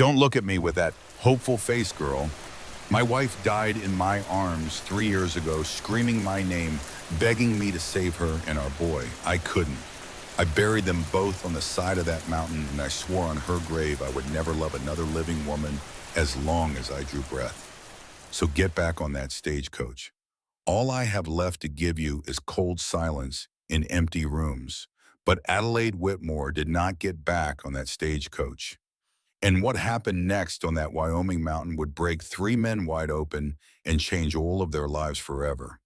Don't look at me with that hopeful face, girl. My wife died in my arms 3 years ago, screaming my name, begging me to save her and our boy. I couldn't. I buried them both on the side of that mountain, and I swore on her grave I would never love another living woman as long as I drew breath. So get back on that stagecoach. All I have left to give you is cold silence in empty rooms. But Adelaide Whitmore did not get back on that stagecoach. And what happened next on that Wyoming mountain would break three men wide open and change all of their lives forever.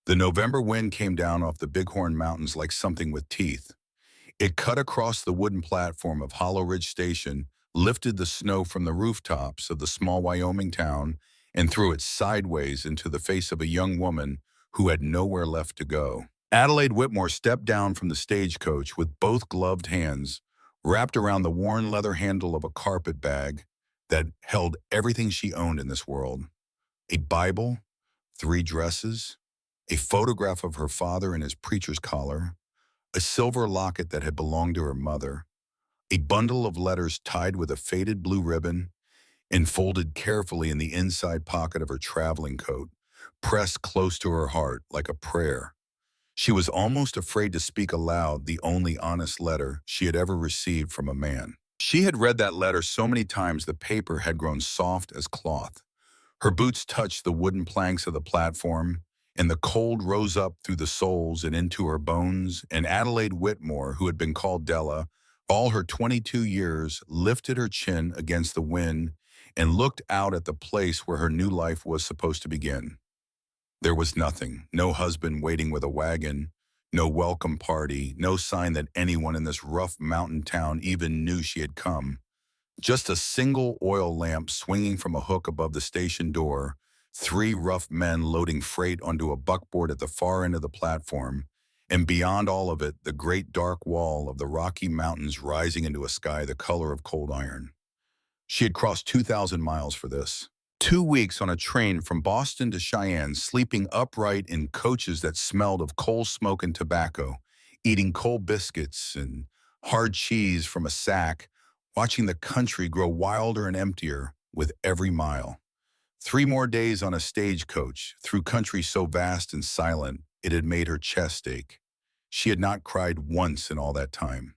The November wind came down off the Bighorn Mountains like something with teeth. It cut across the wooden platform of Hollow Ridge Station, lifted the snow from the rooftops of the small Wyoming town, and threw it sideways into the face of a young woman who had nowhere left to go. Adelaide Whitmore stepped down from the stagecoach with both gloved hands wrapped around the worn leather handle of a carpet bag that held everything she owned in this world. A Bible, 3 dresses, a photograph of her father in his preacher's collar, a silver locket that had belonged to her mother, a bundle of letters tied with a faded blue ribbon and folded carefully in the inside pocket of her traveling coat, pressed close to her heart like a prayer. She was almost afraid to speak aloud the only honest letter she had ever received from a man. She had read that letter so many times the paper had grown soft as cloth. Her boots touched the wooden planks of the platform, and the cold rose up through the soles and into her bones, and Adelaide Whitmore, who had been called Della, all her 22 years, lifted her chin against the wind and looked out at the place where her new life was supposed to begin. There was nothing, no husband waiting with a wagon, no welcome party, no sign that anyone in this rough mountain town even knew she had come. Just a single oil lamp swinging from a hook above the station door, 3 rough men loading freight onto a buckboard at the far end of the platform, and beyond all of it, the great dark wall of the Rocky Mountains rising into a sky the color of cold iron. She had crossed 2,000 miles for this. 2 weeks on a train from Boston to Cheyenne, sleeping upright in coaches that smelled of coal smoke and tobacco, eating coal biscuits and hard cheese from a sack, watching the country grow wilder and emptier with every mile. 3 more days on a stagecoach, through country so vast and silent, it had made her chest ache. She had not cried once in all that time.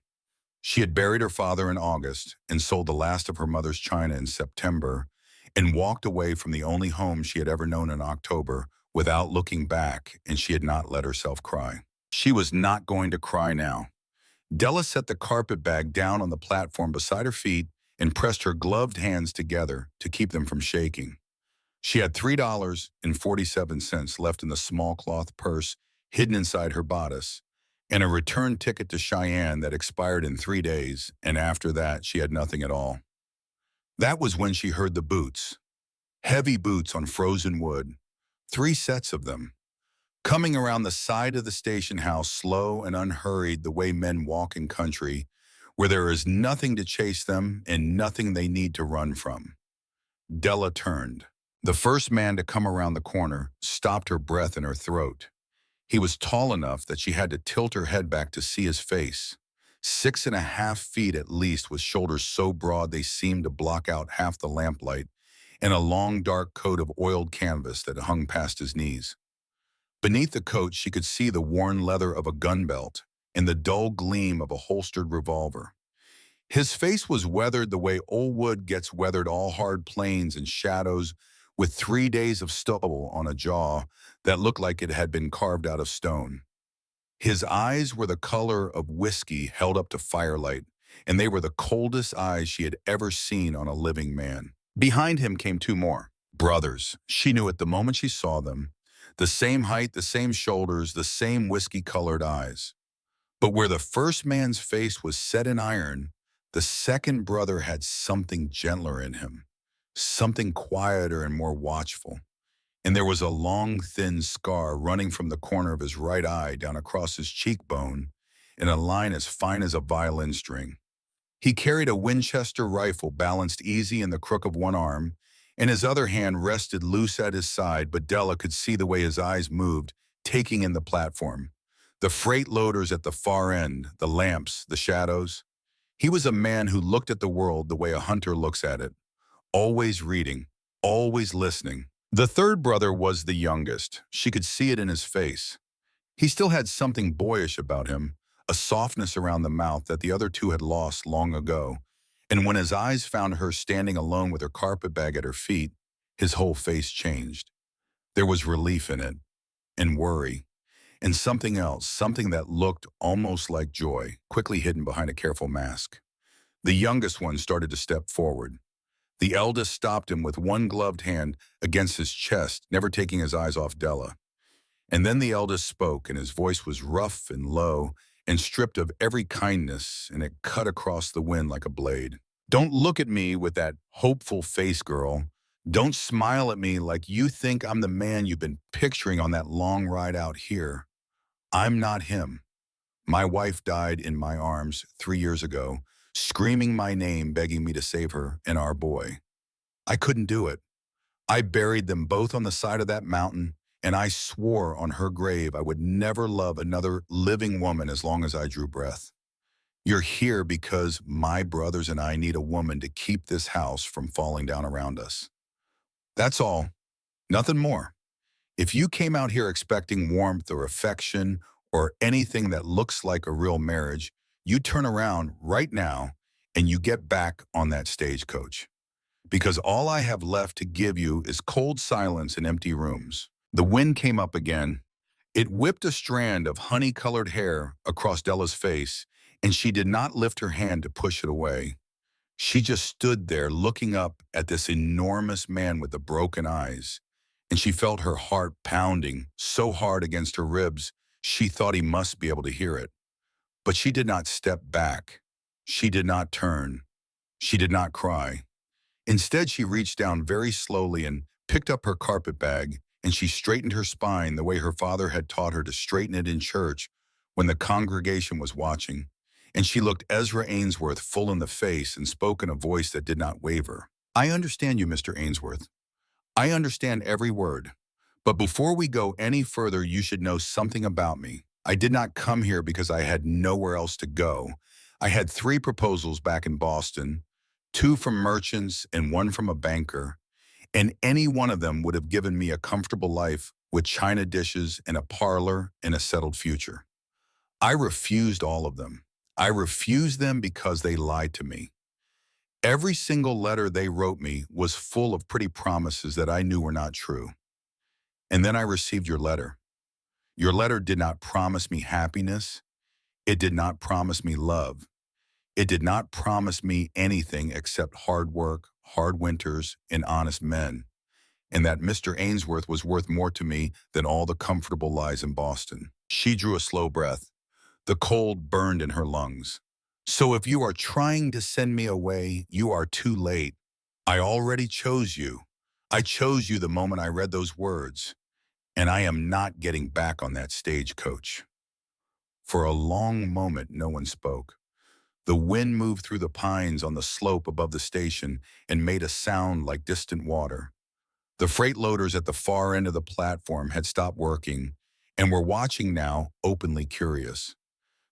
She had buried her father in August and sold the last of her mother's china in September, and walked away from the only home she had ever known in October without looking back, and she had not let herself cry. She was not going to cry now. Della set the carpet bag down on the platform beside her feet and pressed her gloved hands together to keep them from shaking. She had $3.47 left in the small cloth purse hidden inside her bodice, and a return ticket to Cheyenne that expired in 3 days, and after that she had nothing at all. That was when she heard the boots, heavy boots on frozen wood, 3 sets of them, coming around the side of the station house slow and unhurried the way men walk in country, where there is nothing to chase them and nothing they need to run from. Della turned. The first man to come around the corner stopped her breath in her throat. He was tall enough that she had to tilt her head back to see his face. 6.5 feet at least, with shoulders so broad they seemed to block out half the lamplight, and a long dark coat of oiled canvas that hung past his knees. Beneath the coat she could see the worn leather of a gun belt and the dull gleam of a holstered revolver. His face was weathered the way old wood gets weathered, all hard plains and shadows, with 3 days of stubble on a jaw that looked like it had been carved out of stone. His eyes were the color of whiskey held up to firelight, and they were the coldest eyes she had ever seen on a living man. Behind him came 2 more. Brothers. She knew it the moment she saw them. The same height, the same shoulders, the same whiskey-colored eyes. But where the first man's face was set in iron, the second brother had something gentler in him, something quieter and more watchful. And there was a long, thin scar running from the corner of his right eye down across his cheekbone in a line as fine as a violin string. He carried a Winchester rifle balanced easy in the crook of one arm, and his other hand rested loose at his side, but Della could see the way his eyes moved, taking in the platform. The freight loaders at the far end, the lamps, the shadows. He was a man who looked at the world the way a hunter looks at it, always reading, always listening. The third brother was the youngest. She could see it in his face. He still had something boyish about him, a softness around the mouth that the other two had lost long ago. And when his eyes found her standing alone with her carpet bag at her feet, his whole face changed. There was relief in it, and worry, and something else, something that looked almost like joy, quickly hidden behind a careful mask. The youngest one started to step forward. The eldest stopped him with one gloved hand against his chest, never taking his eyes off Della. And then the eldest spoke, and his voice was rough and low and stripped of every kindness, and it cut across the wind like a blade. Don't look at me with that hopeful face, girl. Don't smile at me like you think I'm the man you've been picturing on that long ride out here. I'm not him. My wife died in my arms 3 years ago, screaming my name, begging me to save her and our boy. I couldn't do it. I buried them both on the side of that mountain, and I swore on her grave I would never love another living woman as long as I drew breath. You're here because my brothers and I need a woman to keep this house from falling down around us. That's all. Nothing more. If you came out here expecting warmth or affection or anything that looks like a real marriage, you turn around right now and you get back on that stagecoach. Because all I have left to give you is cold silence and empty rooms. The wind came up again. It whipped a strand of honey-colored hair across Della's face, and she did not lift her hand to push it away. She just stood there looking up at this enormous man with the broken eyes, and she felt her heart pounding so hard against her ribs she thought he must be able to hear it. But she did not step back. She did not turn. She did not cry. Instead, she reached down very slowly and picked up her carpet bag, and she straightened her spine the way her father had taught her to straighten it in church when the congregation was watching. And she looked Ezra Ainsworth full in the face and spoke in a voice that did not waver. I understand you, Mr. Ainsworth. I understand every word. But before we go any further, you should know something about me. I did not come here because I had nowhere else to go. I had 3 proposals back in Boston, 2 from merchants and 1 from a banker, and any one of them would have given me a comfortable life with china dishes and a parlor and a settled future. I refused all of them. I refused them because they lied to me. Every single letter they wrote me was full of pretty promises that I knew were not true. And then I received your letter. Your letter did not promise me happiness. It did not promise me love. It did not promise me anything except hard work, hard winters, and honest men, and that Mr. Ainsworth was worth more to me than all the comfortable lies in Boston. She drew a slow breath. The cold burned in her lungs. So if you are trying to send me away, you are too late. I already chose you. I chose you the moment I read those words, and I am not getting back on that stagecoach. For a long moment, no one spoke. The wind moved through the pines on the slope above the station and made a sound like distant water. The freight loaders at the far end of the platform had stopped working and were watching now, openly curious.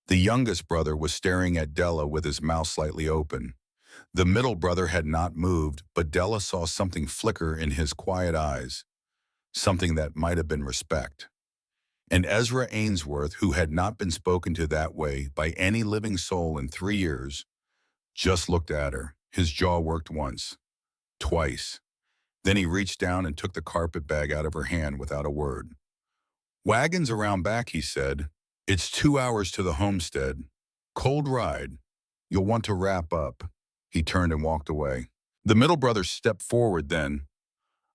The youngest brother was staring at Della with his mouth slightly open. The middle brother had not moved, but Della saw something flicker in his quiet eyes, something that might have been respect. And Ezra Ainsworth, who had not been spoken to that way by any living soul in 3 years, just looked at her. His jaw worked once, twice. Then he reached down and took the carpet bag out of her hand without a word. Wagons around back, he said. It's 2 hours to the homestead. Cold ride. You'll want to wrap up. He turned and walked away. The middle brother stepped forward then.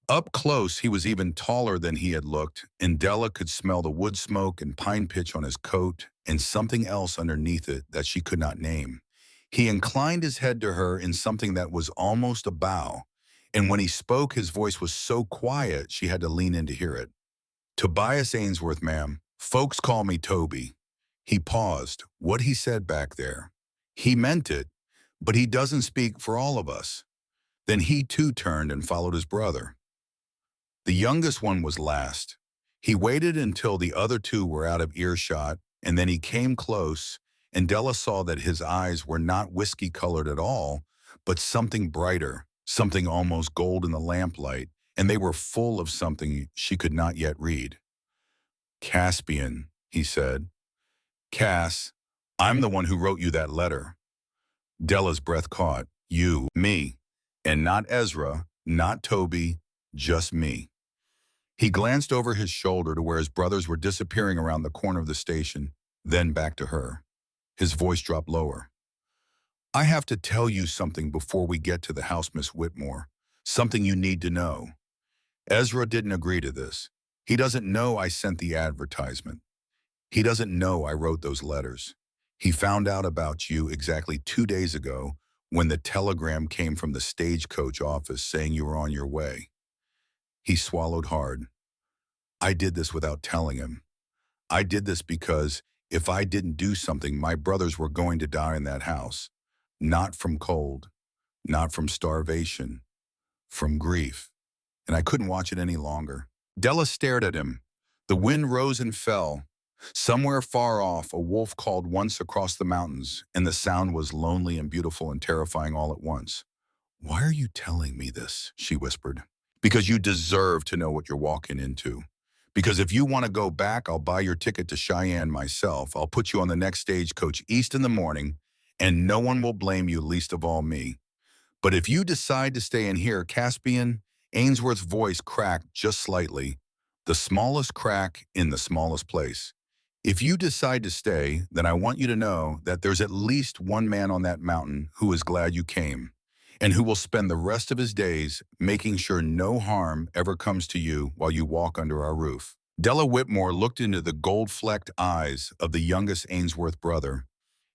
Up close, he was even taller than he had looked, and Della could smell the wood smoke and pine pitch on his coat and something else underneath it that she could not name. He inclined his head to her in something that was almost a bow, and when he spoke, his voice was so quiet she had to lean in to hear it. Tobias Ainsworth, ma'am. Folks call me Toby. He paused. What he said back there. He meant it, but he doesn't speak for all of us. Then he too turned and followed his brother. The youngest one was last. He waited until the other 2 were out of earshot, and then he came close, and Della saw that his eyes were not whiskey-colored at all, but something brighter, something almost gold in the lamplight, and they were full of something she could not yet read. Caspian, he said. Cass, I'm the one who wrote you that letter. Della's breath caught. You, me, and not Ezra, not Toby, just me. He glanced over his shoulder to where his brothers were disappearing around the corner of the station, then back to her. His voice dropped lower. I have to tell you something before we get to the house, Miss Whitmore. Something you need to know. Ezra didn't agree to this. He doesn't know I sent the advertisement. He doesn't know I wrote those letters. He found out about you exactly 2 days ago when the telegram came from the stagecoach office saying you were on your way. He swallowed hard. I did this without telling him. I did this because if I didn't do something, my brothers were going to die in that house. Not from cold, not from starvation, from grief. And I couldn't watch it any longer. Della stared at him. The wind rose and fell. Somewhere far off, a wolf called once across the mountains, and the sound was lonely and beautiful and terrifying all at once. Why are you telling me this? She whispered. Because you deserve to know what you're walking into. Because if you want to go back, I'll buy your ticket to Cheyenne myself. I'll put you on the next stagecoach east in the morning, and no one will blame you, least of all me. But if you decide to stay in here, Caspian, Ainsworth's voice cracked just slightly, the smallest crack in the smallest place. If you decide to stay, then I want you to know that there's at least one man on that mountain who is glad you came, and who will spend the rest of his days making sure no harm ever comes to you while you walk under our roof. Della Whitmore looked into the gold-flecked eyes of the youngest Ainsworth brother,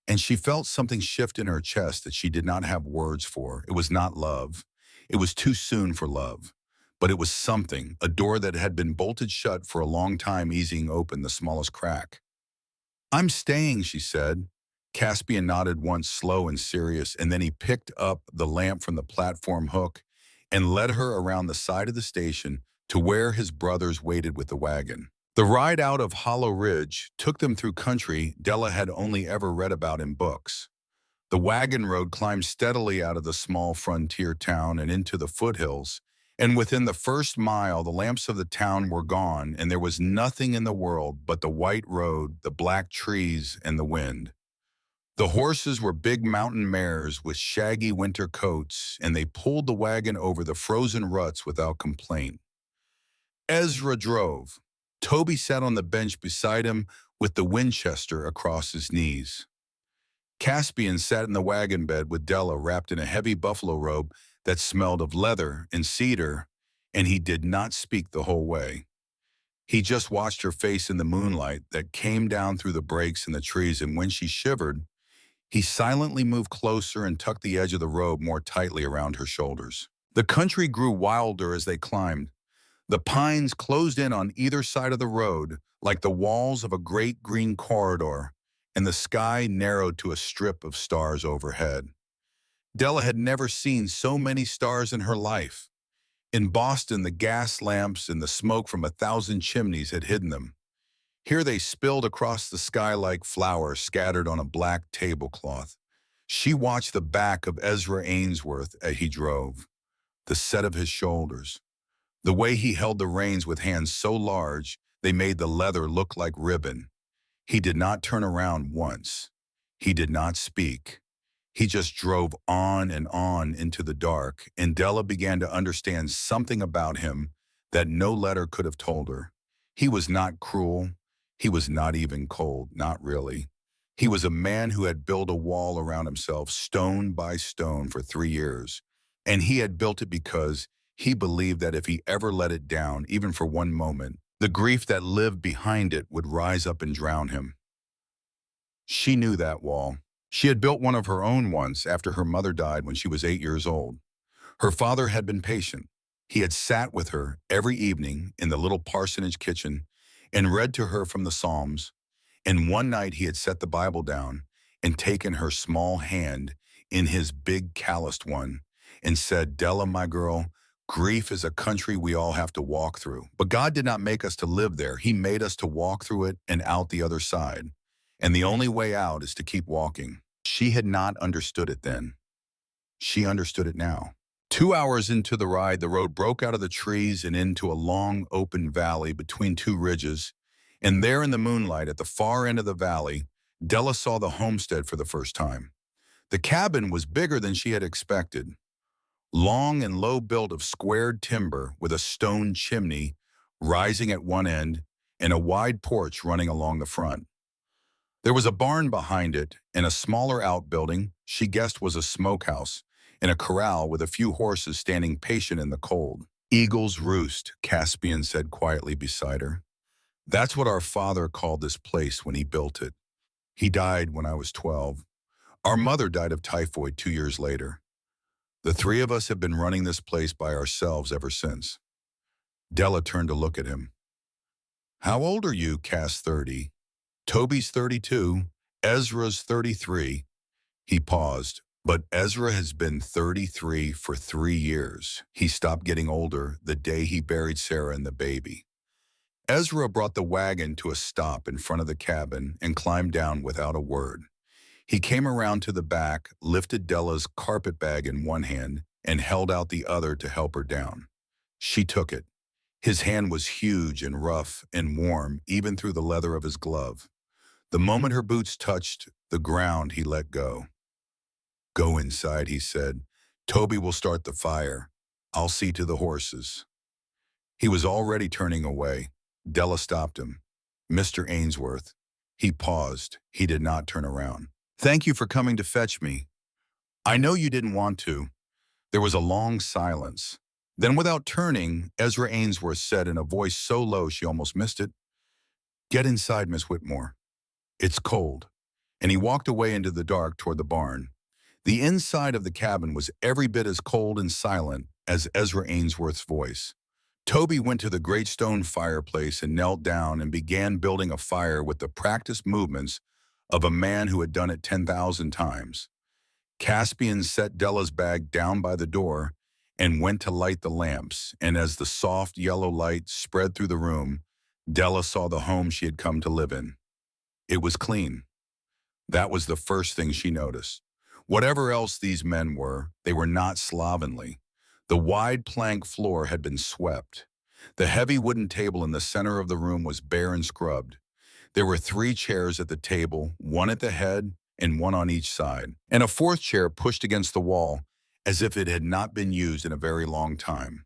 and she felt something shift in her chest that she did not have words for. It was not love. It was too soon for love. But it was something, a door that had been bolted shut for a long time easing open the smallest crack. I'm staying, she said. Caspian nodded once, slow and serious, and then he picked up the lamp from the platform hook and led her around the side of the station to where his brothers waited with the wagon. The ride out of Hollow Ridge took them through country Della had only ever read about in books. The wagon road climbed steadily out of the small frontier town and into the foothills, and within the first mile the lamps of the town were gone and there was nothing in the world but the white road, the black trees, and the wind. The horses were big mountain mares with shaggy winter coats, and they pulled the wagon over the frozen ruts without complaint. Ezra drove. Toby sat on the bench beside him with the Winchester across his knees. Caspian sat in the wagon bed with Della wrapped in a heavy buffalo robe that smelled of leather and cedar, and he did not speak the whole way. He just watched her face in the moonlight that came down through the breaks in the trees, and when she shivered, he silently moved closer and tucked the edge of the robe more tightly around her shoulders. The country grew wilder as they climbed. The pines closed in on either side of the road like the walls of a great green corridor, and the sky narrowed to a strip of stars overhead. Della had never seen so many stars in her life. In Boston, the gas lamps and the smoke from 1,000 chimneys had hidden them. Here they spilled across the sky like flowers scattered on a black tablecloth. She watched the back of Ezra Ainsworth as he drove, the set of his shoulders, the way he held the reins with hands so large they made the leather look like ribbon. He did not turn around once. He did not speak. He just drove on and on into the dark, and Della began to understand something about him that no letter could have told her. He was not cruel. He was not even cold, not really. He was a man who had built a wall around himself, stone by stone, for 3 years. And he had built it because he believed that if he ever let it down, even for one moment, the grief that lived behind it would rise up and drown him. She knew that wall. She had built one of her own once after her mother died when she was 8 years old. Her father had been patient. He had sat with her every evening in the little parsonage kitchen and read to her from the Psalms. And one night he had set the Bible down and taken her small hand in his big calloused one and said, Della, my girl, grief is a country we all have to walk through. But God did not make us to live there. He made us to walk through it and out the other side. And the only way out is to keep walking. She had not understood it then. She understood it now. 2 hours into the ride, the road broke out of the trees and into a long, open valley between two ridges. And there in the moonlight, at the far end of the valley, Della saw the homestead for the first time. The cabin was bigger than she had expected. Long and low built of squared timber with a stone chimney rising at one end and a wide porch running along the front. There was a barn behind it and a smaller outbuilding she guessed was a smokehouse and a corral with a few horses standing patient in the cold. Eagle's Roost, Caspian said quietly beside her. That's what our father called this place when he built it. He died when I was 12. Our mother died of typhoid 2 years later. The three of us have been running this place by ourselves ever since. Della turned to look at him. How old are you, Cass? 30. Toby's 32. Ezra's 33. He paused. But Ezra has been 33 for 3 years. He stopped getting older the day he buried Sarah and the baby. Ezra brought the wagon to a stop in front of the cabin and climbed down without a word. He came around to the back, lifted Della's carpet bag in one hand, and held out the other to help her down. She took it. His hand was huge and rough and warm, even through the leather of his glove. The moment her boots touched the ground, he let go. Go inside, he said. Toby will start the fire. I'll see to the horses. He was already turning away. Della stopped him. Mr. Ainsworth. He paused. He did not turn around. Thank you for coming to fetch me. I know you didn't want to. There was a long silence. Then without turning, Ezra Ainsworth said in a voice so low she almost missed it, Get inside, Miss Whitmore. It's cold. And he walked away into the dark toward the barn. The inside of the cabin was every bit as cold and silent as Ezra Ainsworth's voice. Toby went to the great stone fireplace and knelt down and began building a fire with the practiced movements of a man who had done it 10,000 times. Caspian set Della's bag down by the door and went to light the lamps, and as the soft yellow light spread through the room, Della saw the home she had come to live in. It was clean. That was the first thing she noticed. Whatever else these men were, they were not slovenly. The wide plank floor had been swept. The heavy wooden table in the center of the room was bare and scrubbed. There were 3 chairs at the table, one at the head and one on each side, and a 4th chair pushed against the wall as if it had not been used in a very long time.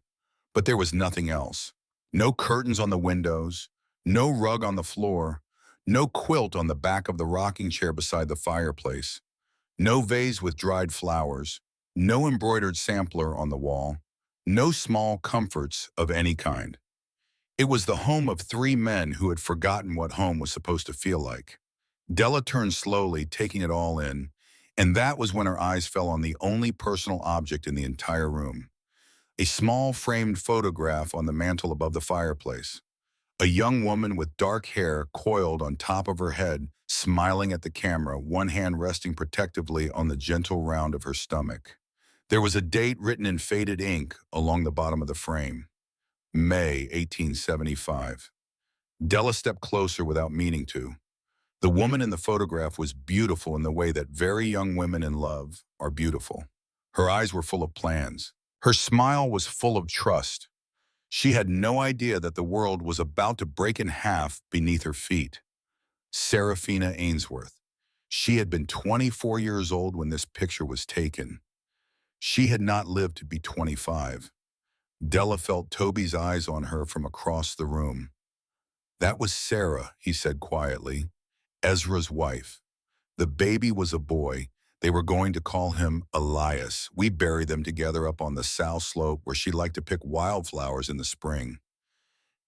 But there was nothing else. No curtains on the windows, no rug on the floor, no quilt on the back of the rocking chair beside the fireplace. No vase with dried flowers, no embroidered sampler on the wall, no small comforts of any kind. It was the home of 3 men who had forgotten what home was supposed to feel like. Della turned slowly, taking it all in, and that was when her eyes fell on the only personal object in the entire room. A small framed photograph on the mantel above the fireplace. A young woman with dark hair coiled on top of her head, smiling at the camera, one hand resting protectively on the gentle round of her stomach. There was a date written in faded ink along the bottom of the frame. May 1875. Della stepped closer without meaning to. The woman in the photograph was beautiful in the way that very young women in love are beautiful. Her eyes were full of plans. Her smile was full of trust. She had no idea that the world was about to break in half beneath her feet. Seraphina Ainsworth. She had been 24 years old when this picture was taken. She had not lived to be 25. Della felt Toby's eyes on her from across the room. That was Sarah, he said quietly, Ezra's wife. The baby was a boy. They were going to call him Elias. We buried them together up on the south slope where she liked to pick wildflowers in the spring.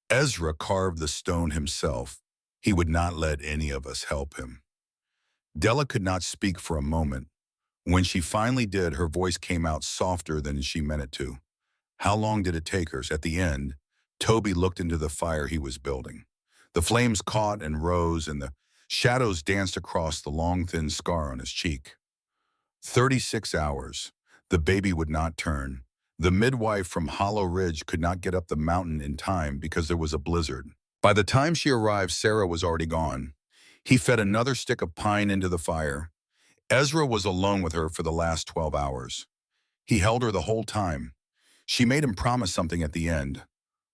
Ezra carved the stone himself. He would not let any of us help him. Della could not speak for a moment. When she finally did, her voice came out softer than she meant it to. How long did it take her? At the end, Toby looked into the fire he was building. The flames caught and rose, and the shadows danced across the long, thin scar on his cheek. 36 hours. The baby would not turn. The midwife from Hollow Ridge could not get up the mountain in time because there was a blizzard. By the time she arrived, Sarah was already gone. He fed another stick of pine into the fire. Ezra was alone with her for the last 12 hours. He held her the whole time. She made him promise something at the end.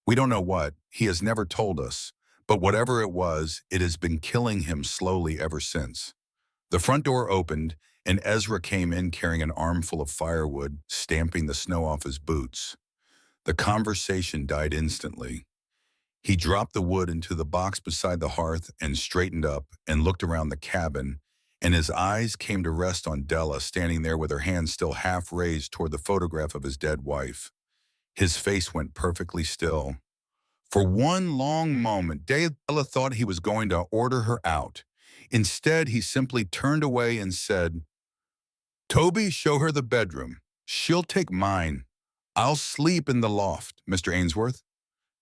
We don't know what. He has never told us. But whatever it was, it has been killing him slowly ever since. The front door opened, and Ezra came in carrying an armful of firewood, stamping the snow off his boots. The conversation died instantly. He dropped the wood into the box beside the hearth and straightened up and looked around the cabin, and his eyes came to rest on Della standing there with her hands still half raised toward the photograph of his dead wife. His face went perfectly still. For one long moment, Della thought he was going to order her out. Instead, he simply turned away and said, "Toby, show her the bedroom. She'll take mine. I'll sleep in the loft, Mr. Ainsworth."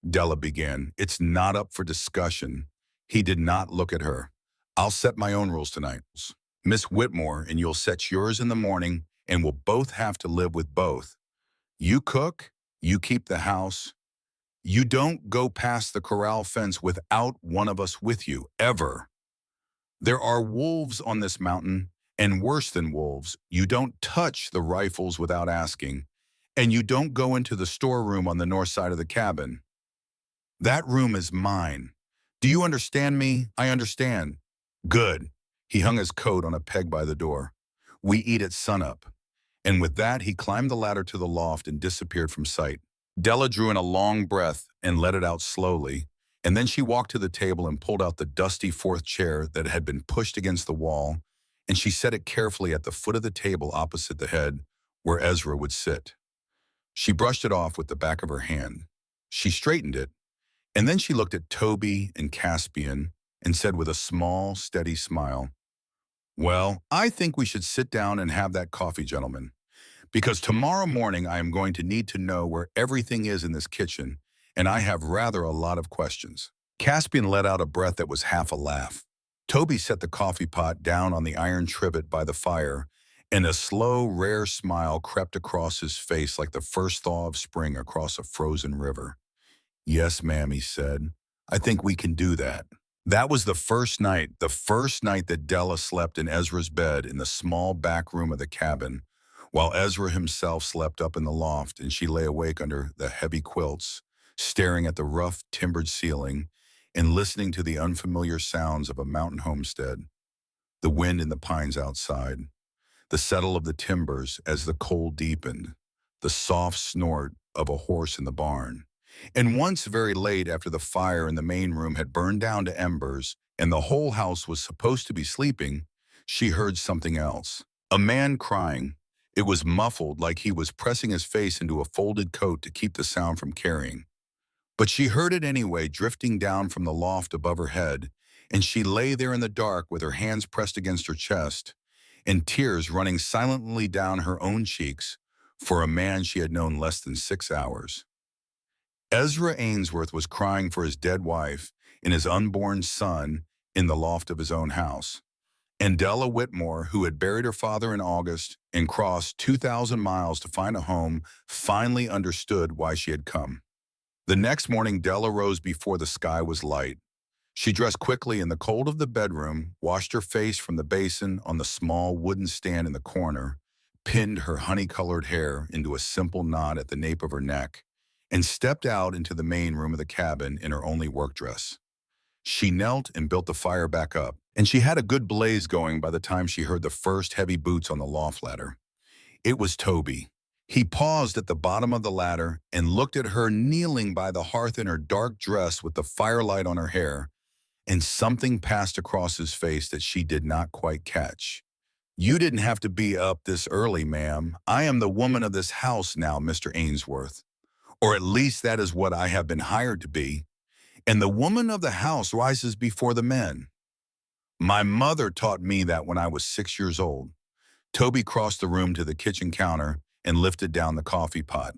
Della began. "It's not up for discussion." He did not look at her. "I'll set my own rules tonight. Miss Whitmore, and you'll set yours in the morning, and we'll both have to live with both. You cook, you keep the house. You don't go past the corral fence without one of us with you, ever. There are wolves on this mountain, and worse than wolves, you don't touch the rifles without asking, and you don't go into the storeroom on the north side of the cabin. That room is mine. Do you understand me? I understand." "Good." He hung his coat on a peg by the door. "We eat at sunup." And with that, he climbed the ladder to the loft and disappeared from sight. Della drew in a long breath and let it out slowly, and then she walked to the table and pulled out the dusty fourth chair that had been pushed against the wall, and she set it carefully at the foot of the table opposite the head, where Ezra would sit. She brushed it off with the back of her hand. She straightened it, and then she looked at Toby and Caspian and said with a small, steady smile, "Well, I think we should sit down and have that coffee, gentlemen, because tomorrow morning I am going to need to know where everything is in this kitchen, and I have rather a lot of questions." Caspian let out a breath that was half a laugh. Toby set the coffee pot down on the iron trivet by the fire, and a slow, rare smile crept across his face like the first thaw of spring across a frozen river. "Yes, ma'am," he said. "I think we can do that." That was the first night that Della slept in Ezra's bed in the small back room of the cabin, while Ezra himself slept up in the loft, and she lay awake under the heavy quilts, staring at the rough, timbered ceiling and listening to the unfamiliar sounds of a mountain homestead, the wind in the pines outside, the settle of the timbers as the cold deepened, the soft snort of a horse in the barn. And once very late after the fire in the main room had burned down to embers and the whole house was supposed to be sleeping, she heard something else. A man crying. It was muffled, like he was pressing his face into a folded coat to keep the sound from carrying. But she heard it anyway, drifting down from the loft above her head, and she lay there in the dark with her hands pressed against her chest, and tears running silently down her own cheeks for a man she had known less than 6 hours. Ezra Ainsworth was crying for his dead wife and his unborn son in the loft of his own house. And Della Whitmore, who had buried her father in August and crossed 2,000 miles to find a home, finally understood why she had come. The next morning, Della rose before the sky was light. She dressed quickly in the cold of the bedroom, washed her face from the basin on the small wooden stand in the corner, pinned her honey-colored hair into a simple knot at the nape of her neck, and stepped out into the main room of the cabin in her only work dress. She knelt and built the fire back up, and she had a good blaze going by the time she heard the first heavy boots on the loft ladder. It was Toby. He paused at the bottom of the ladder and looked at her kneeling by the hearth in her dark dress with the firelight on her hair, and something passed across his face that she did not quite catch. "You didn't have to be up this early, ma'am. I am the woman of this house now, Mr. Ainsworth. Or at least that is what I have been hired to be. And the woman of the house rises before the men. My mother taught me that when I was 6 years old." Toby crossed the room to the kitchen counter and lifted down the coffee pot.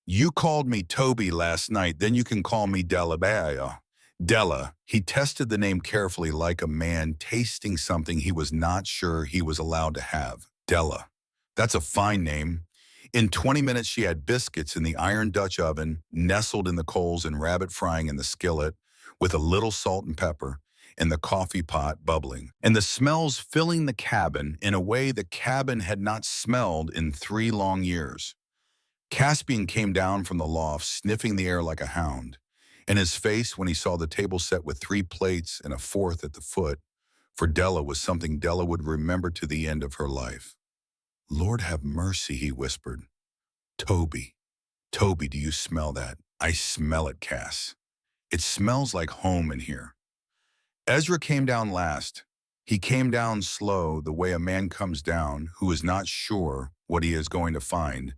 "You called me Toby last night, then you can call me Della. Della." He tested the name carefully like a man tasting something he was not sure he was allowed to have. Della. That's a fine name. In 20 minutes, she had biscuits in the iron Dutch oven, nestled in the coals and rabbit frying in the skillet, with a little salt and pepper. and the coffee pot bubbling, and the smells filling the cabin in a way the cabin had not smelled in 3 long years. Caspian came down from the loft, sniffing the air like a hound, and his face when he saw the table set with 3 plates and a fourth at the foot, for Della, was something Della would remember to the end of her life. "Lord have mercy," he whispered. "Toby, Toby, do you smell that?" "I smell it, Cass. It smells like home in here." Ezra came down last. He came down slow, the way a man comes down who is not sure what he is going to find,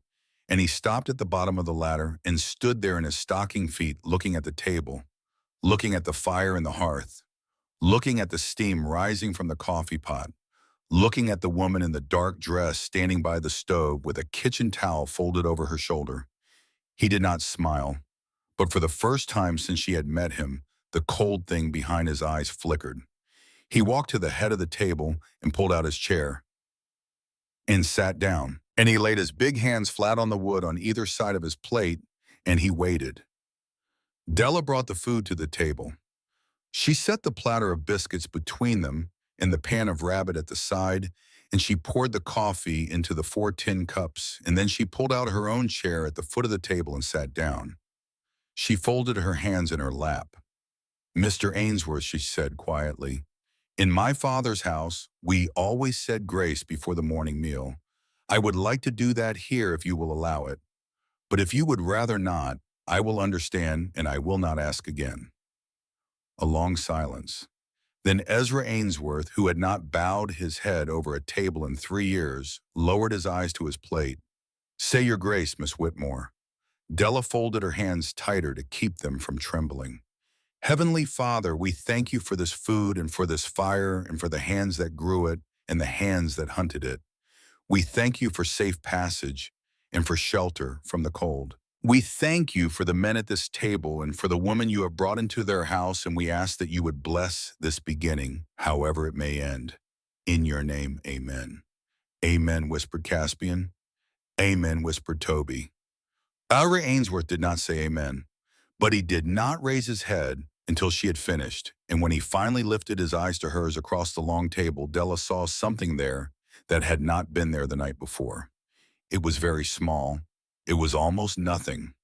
and he stopped at the bottom of the ladder and stood there in his stocking feet, looking at the table, looking at the fire in the hearth, looking at the steam rising from the coffee pot, looking at the woman in the dark dress standing by the stove with a kitchen towel folded over her shoulder. He did not smile, but for the first time since she had met him, the cold thing behind his eyes flickered. He walked to the head of the table and pulled out his chair and sat down, and he laid his big hands flat on the wood on either side of his plate, and he waited. Della brought the food to the table. She set the platter of biscuits between them and the pan of rabbit at the side, and she poured the coffee into the 4 tin cups, and then she pulled out her own chair at the foot of the table and sat down. She folded her hands in her lap. "Mr. Ainsworth," she said quietly, "in my father's house, we always said grace before the morning meal. I would like to do that here if you will allow it. But if you would rather not, I will understand and I will not ask again." A long silence. Then Ezra Ainsworth, who had not bowed his head over a table in 3 years, lowered his eyes to his plate. "Say your grace, Miss Whitmore." Della folded her hands tighter to keep them from trembling. "Heavenly Father, we thank you for this food and for this fire and for the hands that grew it and the hands that hunted it. We thank you for safe passage and for shelter from the cold. We thank you for the men at this table and for the woman you have brought into their house, and we ask that you would bless this beginning, however it may end. In your name, amen." "Amen," whispered Caspian. "Amen," whispered Toby. Ellery Ainsworth did not say amen, but he did not raise his head until she had finished, and when he finally lifted his eyes to hers across the long table, Della saw something there that had not been there the night before. It was very small. It was almost nothing,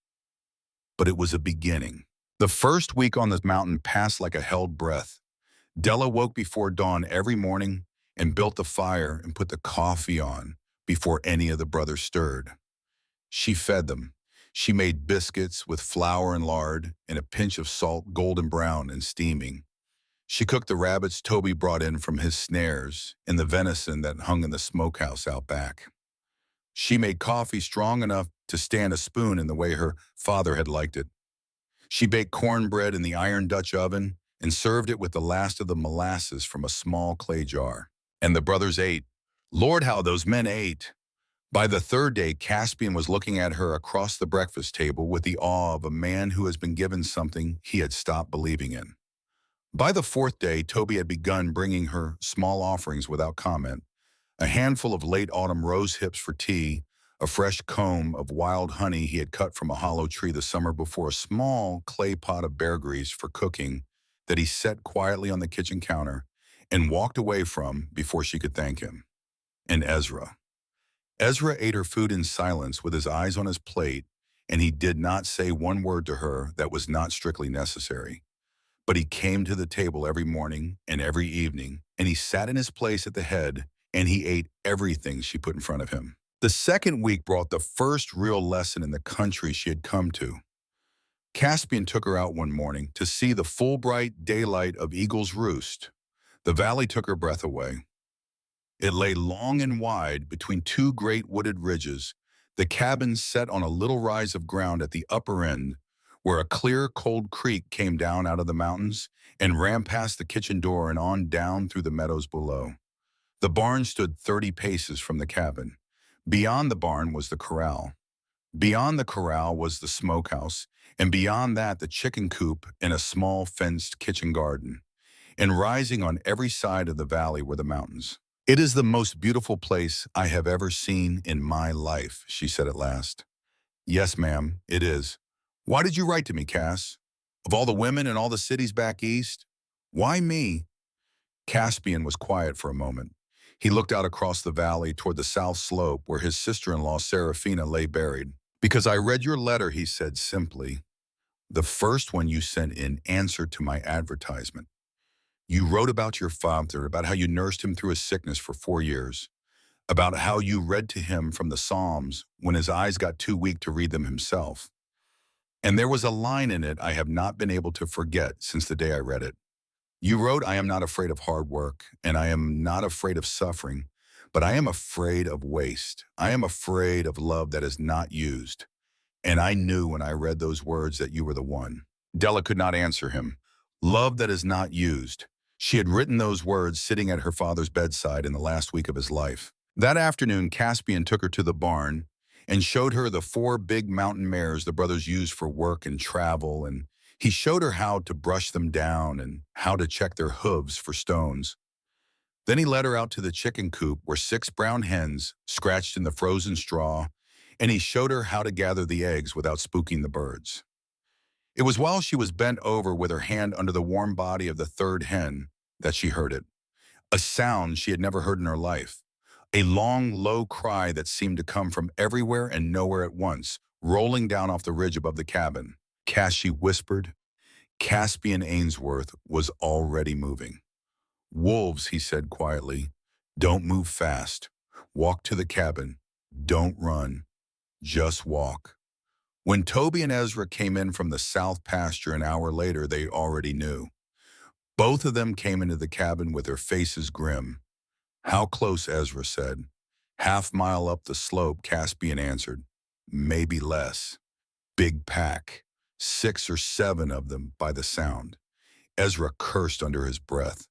but it was a beginning. The first week on the mountain passed like a held breath. Della woke before dawn every morning and built the fire and put the coffee on before any of the brothers stirred. She fed them. She made biscuits with flour and lard and a pinch of salt, golden brown and steaming. She cooked the rabbits Toby brought in from his snares and the venison that hung in the smokehouse out back. She made coffee strong enough to stand a spoon in the way her father had liked it. She baked cornbread in the iron Dutch oven and served it with the last of the molasses from a small clay jar. And the brothers ate. Lord, how those men ate! By the third day, Caspian was looking at her across the breakfast table with the awe of a man who has been given something he had stopped believing in. By the fourth day, Toby had begun bringing her small offerings without comment: a handful of late autumn rose hips for tea, a fresh comb of wild honey he had cut from a hollow tree the summer before, a small clay pot of bear grease for cooking that he set quietly on the kitchen counter and walked away from before she could thank him. And Ezra. Ezra ate her food in silence with his eyes on his plate, and he did not say one word to her that was not strictly necessary. But he came to the table every morning and every evening, and he sat in his place at the head, and he ate everything she put in front of him. The second week brought the first real lesson in the country she had come to. Caspian took her out one morning to see the full bright daylight of Eagle's Roost. The valley took her breath away. It lay long and wide between two great wooded ridges, the cabin set on a little rise of ground at the upper end, where a clear, cold creek came down out of the mountains and ran past the kitchen door and on down through the meadows below. The barn stood 30 paces from the cabin. Beyond the barn was the corral. Beyond the corral was the smokehouse, and beyond that the chicken coop and a small fenced kitchen garden. And rising on every side of the valley were the mountains. "It is the most beautiful place I have ever seen in my life," she said at last. "Yes, ma'am, it is. Why did you write to me, Cass? Of all the women in all the cities back east, Why me? Caspian was quiet for a moment. He looked out across the valley toward the south slope where his sister-in-law Serafina lay buried. Because I read your letter, he said simply. The first one you sent in answer to my advertisement. You wrote about your father, about how you nursed him through his sickness for 4 years, about how you read to him from the Psalms when his eyes got too weak to read them himself. And there was a line in it I have not been able to forget since the day I read it. You wrote, I am not afraid of hard work, and I am not afraid of suffering, but I am afraid of waste. I am afraid of love that is not used. And I knew when I read those words that you were the one. Della could not answer him. Love that is not used. She had written those words sitting at her father's bedside in the last week of his life. That afternoon, Caspian took her to the barn and showed her the 4 big mountain mares the brothers used for work and travel, and he showed her how to brush them down and how to check their hooves for stones. Then he led her out to the chicken coop where 6 brown hens scratched in the frozen straw, and he showed her how to gather the eggs without spooking the birds. It was while she was bent over with her hand under the warm body of the 3rd hen that she heard it, a sound she had never heard in her life, a long, low cry that seemed to come from everywhere and nowhere at once, rolling down off the ridge above the cabin. She whispered. Caspian Ainsworth was already moving. Wolves, he said quietly. Don't move fast. Walk to the cabin. Don't run. Just walk. When Toby and Ezra came in from the south pasture an hour later, they already knew. Both of them came into the cabin with their faces grim. How close, Ezra said. Half-mile up the slope, Caspian answered. Maybe less. Big pack. 6 or 7 of them by the sound. Ezra cursed under his breath.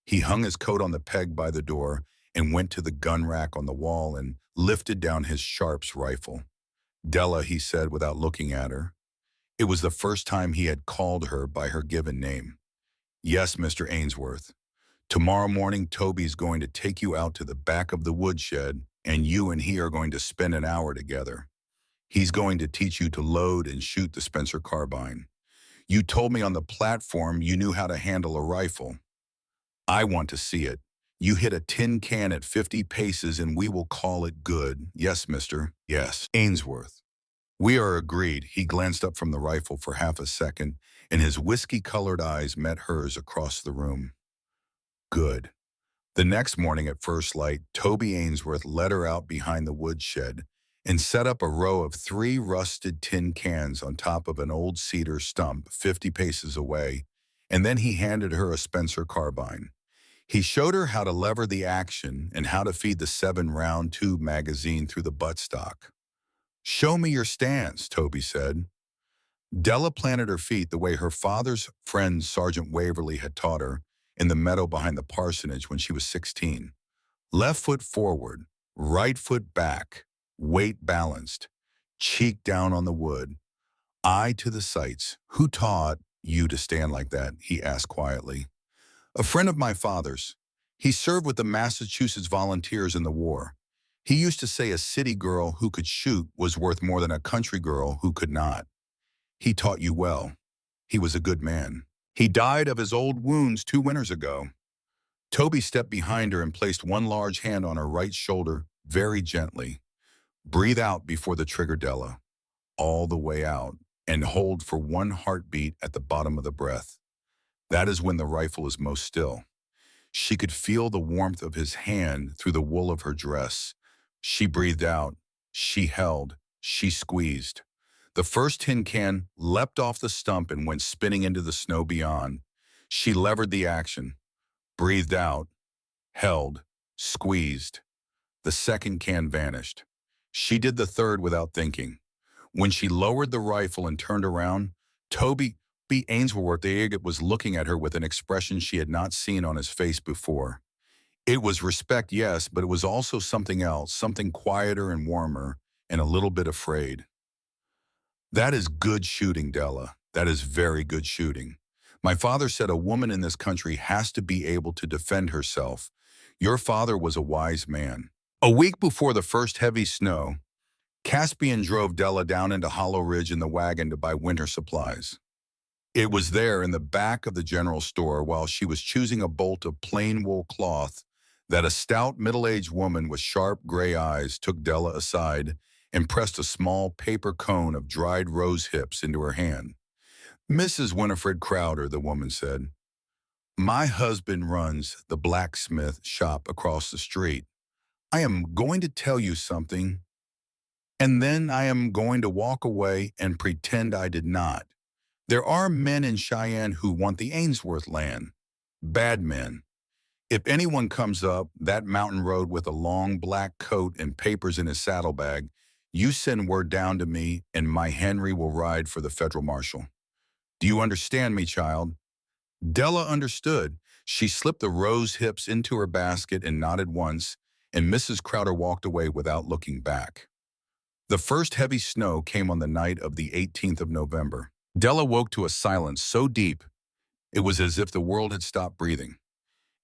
He hung his coat on the peg by the door and went to the gun rack on the wall and lifted down his Sharps rifle. Della, he said without looking at her. It was the first time he had called her by her given name. Yes, Mr. Ainsworth. Tomorrow morning, Toby's going to take you out to the back of the woodshed, and you and he are going to spend an hour together. He's going to teach you to load and shoot the Spencer carbine. You told me on the platform you knew how to handle a rifle. I want to see it. You hit a tin can at 50 paces and we will call it good. Yes, mister. Yes. Ainsworth. We are agreed. He glanced up from the rifle for half a second, and his whiskey-colored eyes met hers across the room. Good. The next morning at first light, Toby Ainsworth led her out behind the woodshed and set up a row of 3 rusted tin cans on top of an old cedar stump 50 paces away, and then he handed her a Spencer carbine. He showed her how to lever the action and how to feed the 7-round tube magazine through the buttstock. Show me your stance, Toby said. Della planted her feet the way her father's friend Sergeant Waverly had taught her in the meadow behind the parsonage when she was 16. Left foot forward, right foot back, weight balanced, cheek down on the wood, eye to the sights. Who taught you to stand like that? He asked quietly. A friend of my father's. He served with the Massachusetts Volunteers in the war. He used to say a city girl who could shoot was worth more than a country girl who could not. He taught you well. He was a good man. He died of his old wounds 2 winters ago. Toby stepped behind her and placed one large hand on her right shoulder very gently. Breathe out before the trigger, Della. All the way out, and hold for 1 heartbeat at the bottom of the breath. That is when the rifle is most still. She could feel the warmth of his hand through the wool of her dress. She breathed out. She held. She squeezed. The first tin can leapt off the stump and went spinning into the snow beyond. She levered the action. Breathed out. Held. Squeezed. The second can vanished. She did the third without thinking. When she lowered the rifle and turned around, Toby Ainsworth was looking at her with an expression she had not seen on his face before. It was respect, yes, but it was also something else, something quieter and warmer, and a little bit afraid. That is good shooting, Della. That is very good shooting. My father said a woman in this country has to be able to defend herself. Your father was a wise man. A week before the first heavy snow, Caspian drove Della down into Hollow Ridge in the wagon to buy winter supplies. It was there in the back of the general store while she was choosing a bolt of plain wool cloth that a stout middle-aged woman with sharp gray eyes took Della aside and pressed a small paper cone of dried rose hips into her hand. "Mrs. Winifred Crowder," the woman said, "my husband runs the blacksmith shop across the street. I am going to tell you something, and then I am going to walk away and pretend I did not. There are men in Cheyenne who want the Ainsworth land. Bad men. If anyone comes up that mountain road with a long black coat and papers in his saddlebag, you send word down to me and my Henry will ride for the federal marshal. Do you understand me, child?" Della understood. She slipped the rose hips into her basket and nodded once, and Mrs. Crowder walked away without looking back. The first heavy snow came on the night of the 18th of November. Della woke to a silence so deep, it was as if the world had stopped breathing.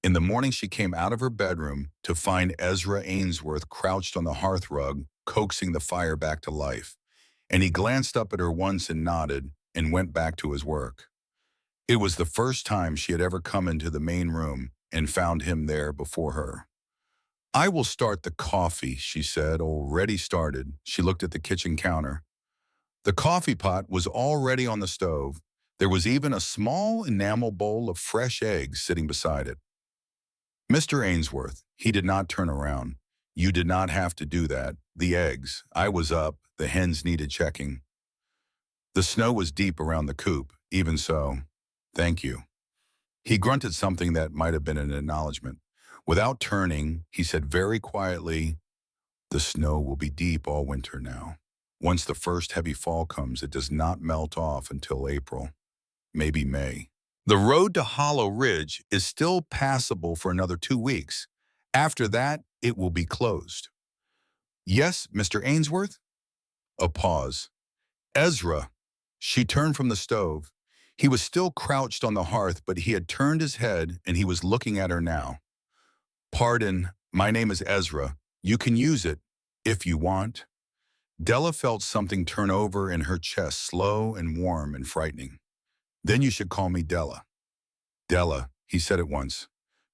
In the morning, she came out of her bedroom to find Ezra Ainsworth crouched on the hearth rug, coaxing the fire back to life. And he glanced up at her once and nodded and went back to his work. It was the first time she had ever come into the main room and found him there before her. "I will start the coffee," she said, already started. She looked at the kitchen counter. The coffee pot was already on the stove. There was even a small enamel bowl of fresh eggs sitting beside it. "Mr. Ainsworth," he did not turn around. "You did not have to do that. The eggs. I was up. The hens needed checking." The snow was deep around the coop. "Even so, thank you." He grunted something that might have been an acknowledgement. Without turning, he said very quietly, "The snow will be deep all winter now. Once the first heavy fall comes, it does not melt off until April, maybe May. The road to Hollow Ridge is still passable for another 2 weeks. After that, it will be closed." "Yes, Mr. Ainsworth?" A pause. "Ezra." She turned from the stove. He was still crouched on the hearth, but he had turned his head and he was looking at her now. "Pardon, my name is Ezra. You can use it, if you want." Della felt something turn over in her chest, slow and warm and frightening. "Then you should call me Della." "Della," he said it once.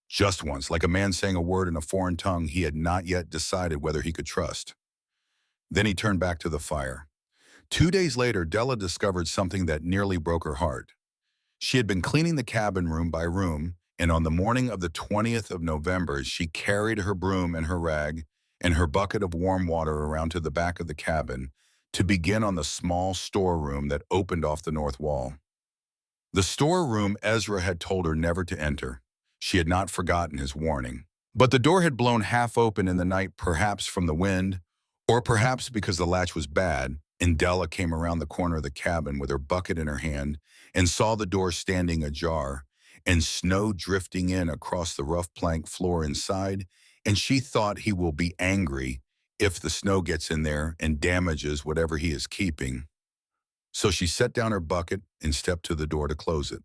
Just once, like a man saying a word in a foreign tongue he had not yet decided whether he could trust. Then he turned back to the fire. 2 days later, Della discovered something that nearly broke her heart. She had been cleaning the cabin room by room, and on the morning of the 20th of November, she carried her broom and her rag and her bucket of warm water around to the back of the cabin to begin on the small storeroom that opened off the north wall. The storeroom Ezra had told her never to enter. She had not forgotten his warning. But the door had blown half open in the night, perhaps from the wind, or perhaps because the latch was bad, and Della came around the corner of the cabin with her bucket in her hand and saw the door standing ajar and snow drifting in across the rough plank floor inside, and she thought he will be angry if the snow gets in there and damages whatever he is keeping. So she set down her bucket and stepped to the door to close it.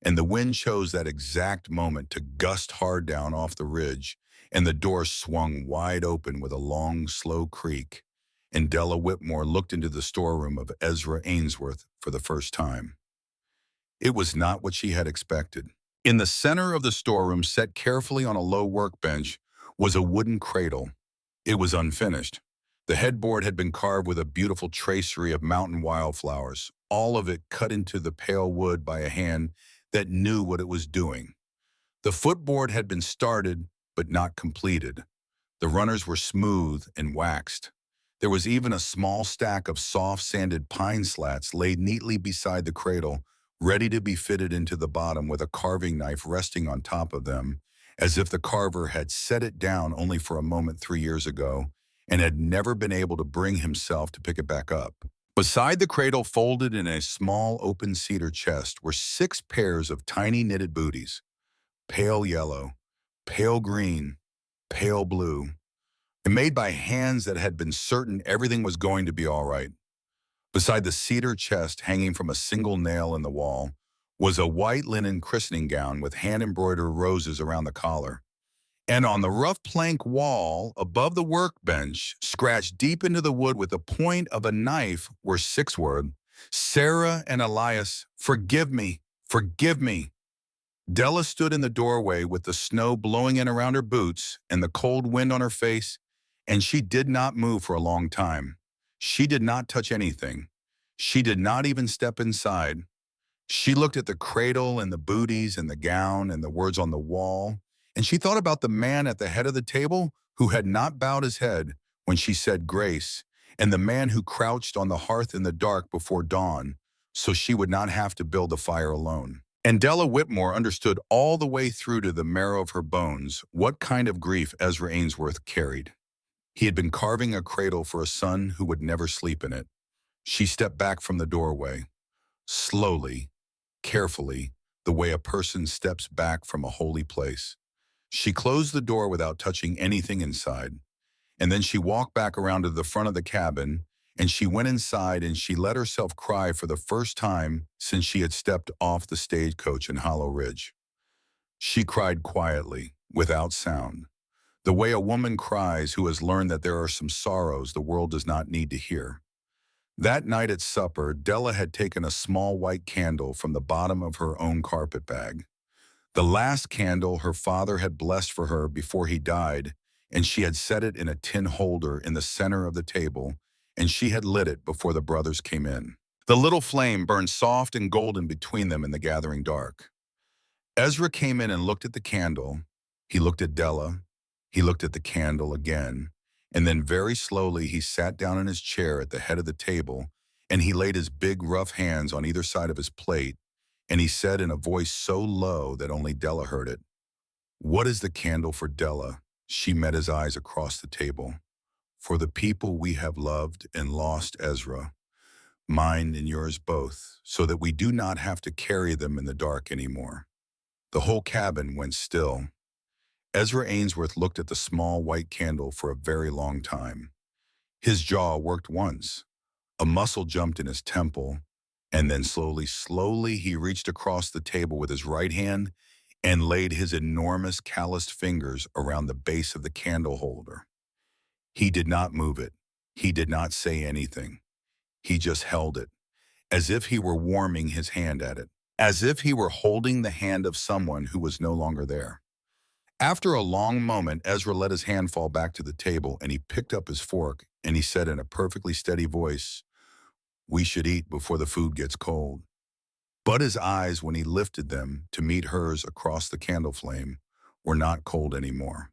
And the wind chose that exact moment to gust hard down off the ridge, and the door swung wide open with a long, slow creak, and Della Whitmore looked into the storeroom of Ezra Ainsworth for the first time. It was not what she had expected. In the center of the storeroom, set carefully on a low workbench, was a wooden cradle. It was unfinished. The headboard had been carved with a beautiful tracery of mountain wildflowers, all of it cut into the pale wood by a hand that knew what it was doing. The footboard had been started, but not completed. The runners were smooth and waxed. There was even a small stack of soft sanded pine slats laid neatly beside the cradle, ready to be fitted into the bottom with a carving knife resting on top of them, as if the carver had set it down only for a moment 3 years ago and had never been able to bring himself to pick it back up. Beside the cradle, folded in a small open cedar chest, were 6 pairs of tiny knitted booties, pale yellow, pale green, pale blue, and made by hands that had been certain everything was going to be all right. Beside the cedar chest, hanging from a single nail in the wall, was a white linen christening gown with hand-embroidered roses around the collar. And on the rough plank wall above the workbench, scratched deep into the wood with the point of a knife, were 6 words, Sarah and Elias, forgive me, forgive me. Della stood in the doorway with the snow blowing in around her boots and the cold wind on her face, and she did not move for a long time. She did not touch anything. She did not even step inside. She looked at the cradle and the booties and the gown and the words on the wall, and she thought about the man at the head of the table who had not bowed his head when she said grace, and the man who crouched on the hearth in the dark before dawn so she would not have to build a fire alone. And Della Whitmore understood all the way through to the marrow of her bones what kind of grief Ezra Ainsworth carried. He had been carving a cradle for a son who would never sleep in it. She stepped back from the doorway, slowly, carefully, the way a person steps back from a holy place. She closed the door without touching anything inside, and then she walked back around to the front of the cabin, and she went inside and she let herself cry for the first time since she had stepped off the stagecoach in Hollow Ridge. She cried quietly, without sound, the way a woman cries who has learned that there are some sorrows the world does not need to hear. That night at supper, Della had taken a small white candle from the bottom of her own carpet bag. The last candle her father had blessed for her before he died, and she had set it in a tin holder in the center of the table, and she had lit it before the brothers came in. The little flame burned soft and golden between them in the gathering dark. Ezra came in and looked at the candle. He looked at Della. He looked at the candle again. And then very slowly he sat down in his chair at the head of the table, and he laid his big rough hands on either side of his plate, and he said in a voice so low that only Della heard it, "What is the candle for, Della?" She met his eyes across the table. "For the people we have loved and lost, Ezra, mine and yours both, so that we do not have to carry them in the dark anymore." The whole cabin went still. Ezra Ainsworth looked at the small white candle for a very long time. His jaw worked once. A muscle jumped in his temple, and then slowly, he reached across the table with his right hand and laid his enormous calloused fingers around the base of the candle holder. He did not move it. He did not say anything. He just held it, as if he were warming his hand at it, as if he were holding the hand of someone who was no longer there. After a long moment, Ezra let his hand fall back to the table, and he picked up his fork, and he said in a perfectly steady voice, "We should eat before the food gets cold." But his eyes, when he lifted them to meet hers across the candle flame, were not cold anymore.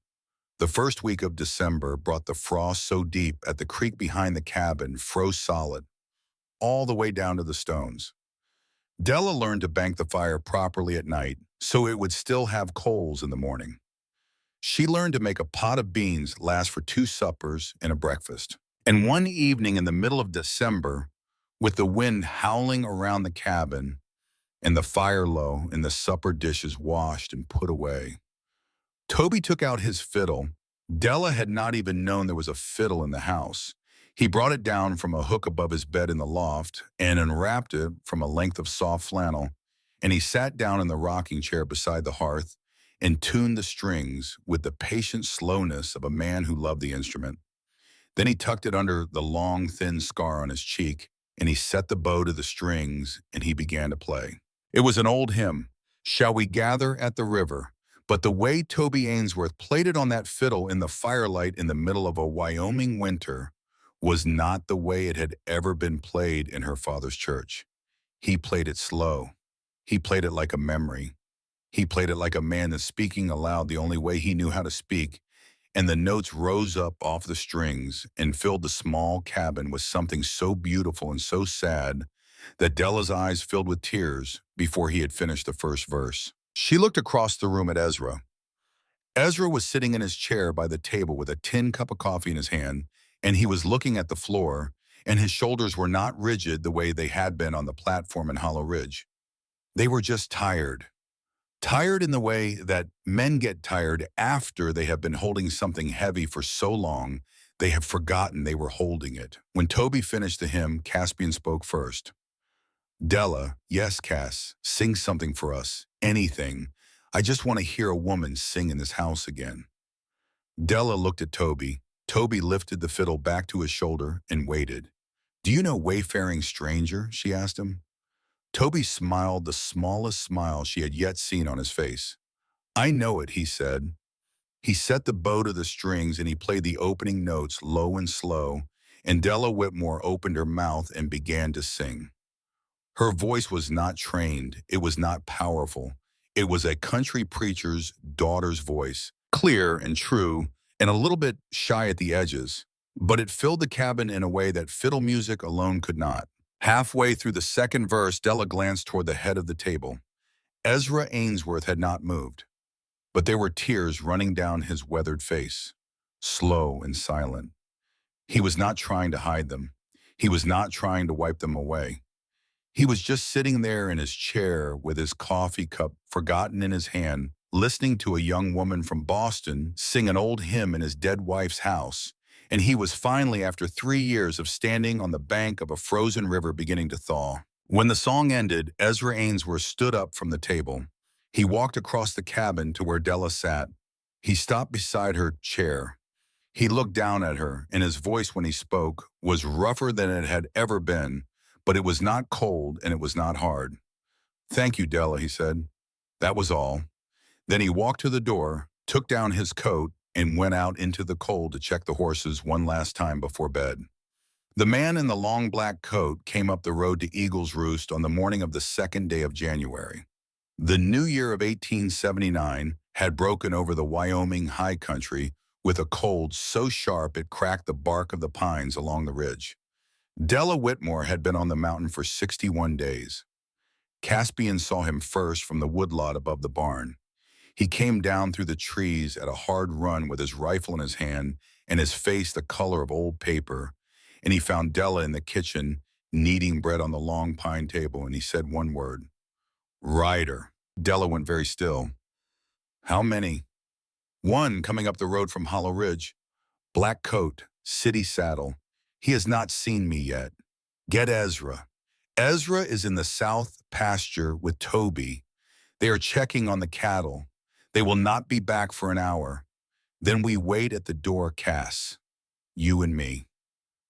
The first week of December brought the frost so deep at the creek behind the cabin froze solid, all the way down to the stones. Della learned to bank the fire properly at night so it would still have coals in the morning. She learned to make a pot of beans last for 2 suppers and a breakfast. And one evening in the middle of December, with the wind howling around the cabin and the fire low and the supper dishes washed and put away, Toby took out his fiddle. Della had not even known there was a fiddle in the house. He brought it down from a hook above his bed in the loft and unwrapped it from a length of soft flannel, and he sat down in the rocking chair beside the hearth and tuned the strings with the patient slowness of a man who loved the instrument. Then he tucked it under the long, thin scar on his cheek, and he set the bow to the strings, and he began to play. It was an old hymn, "Shall We Gather at the River?" But the way Toby Ainsworth played it on that fiddle in the firelight in the middle of a Wyoming winter was not the way it had ever been played in her father's church. He played it slow. He played it like a memory. He played it like a man that's speaking aloud the only way he knew how to speak, and the notes rose up off the strings and filled the small cabin with something so beautiful and so sad that Della's eyes filled with tears before he had finished the first verse. She looked across the room at Ezra. Ezra was sitting in his chair by the table with a tin cup of coffee in his hand, and he was looking at the floor, and his shoulders were not rigid the way they had been on the platform in Hollow Ridge. They were just tired. Tired in the way that men get tired after they have been holding something heavy for so long, they have forgotten they were holding it. When Toby finished the hymn, Caspian spoke first. "Della, yes, Cass, sing something for us, anything. I just want to hear a woman sing in this house again." Della looked at Toby. Toby lifted the fiddle back to his shoulder and waited. Do you know Wayfaring Stranger? She asked him. Toby smiled the smallest smile she had yet seen on his face. I know it, he said. He set the bow to the strings and he played the opening notes low and slow, and Della Whitmore opened her mouth and began to sing. Her voice was not trained, it was not powerful. It was a country preacher's daughter's voice, clear and true, and a little bit shy at the edges, but it filled the cabin in a way that fiddle music alone could not. Halfway through the second verse, Della glanced toward the head of the table. Ezra Ainsworth had not moved, but there were tears running down his weathered face, slow and silent. He was not trying to hide them. He was not trying to wipe them away. He was just sitting there in his chair with his coffee cup forgotten in his hand, listening to a young woman from Boston sing an old hymn in his dead wife's house. And he was finally, after 3 years of standing on the bank of a frozen river, beginning to thaw. When the song ended, Ezra Ainsworth stood up from the table. He walked across the cabin to where Della sat. He stopped beside her chair. He looked down at her, and his voice when he spoke was rougher than it had ever been, but it was not cold and it was not hard. Thank you, Della, he said. That was all. Then he walked to the door, took down his coat, and went out into the cold to check the horses one last time before bed. The man in the long black coat came up the road to Eagle's Roost on the morning of the second day of January. The new year of 1879 had broken over the Wyoming high country with a cold so sharp it cracked the bark of the pines along the ridge. Della Whitmore had been on the mountain for 61 days. Caspian saw him first from the woodlot above the barn. He came down through the trees at a hard run with his rifle in his hand and his face the color of old paper, and he found Della in the kitchen kneading bread on the long pine table, and he said one word, Ryder. Della went very still. How many? One coming up the road from Hollow Ridge. Black coat, city saddle. He has not seen me yet. Get Ezra. Ezra is in the south pasture with Toby. They are checking on the cattle. They will not be back for an hour. Then we wait at the door, Cass. You and me.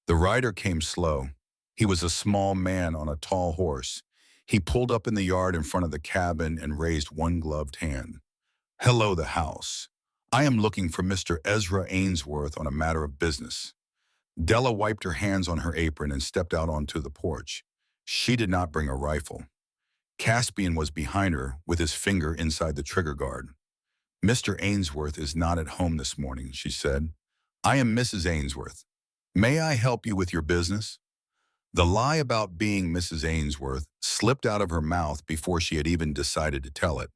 The rider came slow. He was a small man on a tall horse. He pulled up in the yard in front of the cabin and raised one gloved hand. Hello, the house. I am looking for Mr. Ezra Ainsworth on a matter of business. Della wiped her hands on her apron and stepped out onto the porch. She did not bring a rifle. Caspian was behind her with his finger inside the trigger guard. Mr. Ainsworth is not at home this morning, she said. I am Mrs. Ainsworth. May I help you with your business? The lie about being Mrs. Ainsworth slipped out of her mouth before she had even decided to tell it.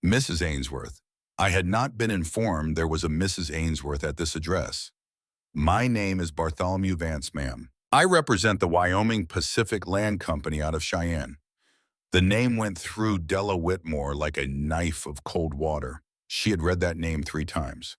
Mrs. Ainsworth, I had not been informed there was a Mrs. Ainsworth at this address. My name is Bartholomew Vance, ma'am. I represent the Wyoming Pacific Land Company out of Cheyenne. The name went through Della Whitmore like a knife of cold water. She had read that name 3 times.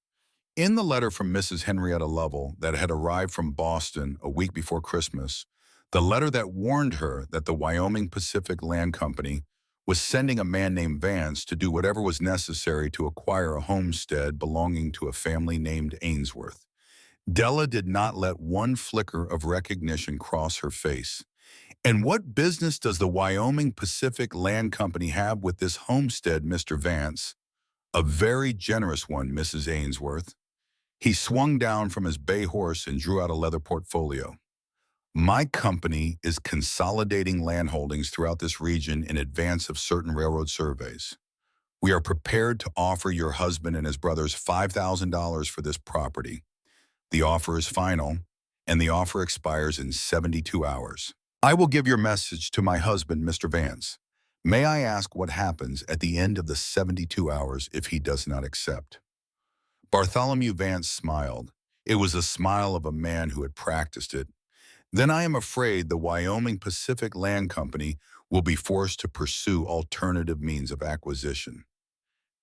In the letter from Mrs. Henrietta Lovell that had arrived from Boston a week before Christmas, the letter that warned her that the Wyoming Pacific Land Company was sending a man named Vance to do whatever was necessary to acquire a homestead belonging to a family named Ainsworth. Della did not let one flicker of recognition cross her face. And what business does the Wyoming Pacific Land Company have with this homestead, Mr. Vance? A very generous one, Mrs. Ainsworth. He swung down from his bay horse and drew out a leather portfolio. My company is consolidating land holdings throughout this region in advance of certain railroad surveys. We are prepared to offer your husband and his brothers $5,000 for this property. The offer is final, and the offer expires in 72 hours. I will give your message to my husband, Mr. Vance. May I ask what happens at the end of the 72 hours if he does not accept? Bartholomew Vance smiled. It was the smile of a man who had practiced it. Then I am afraid the Wyoming Pacific Land Company will be forced to pursue alternative means of acquisition.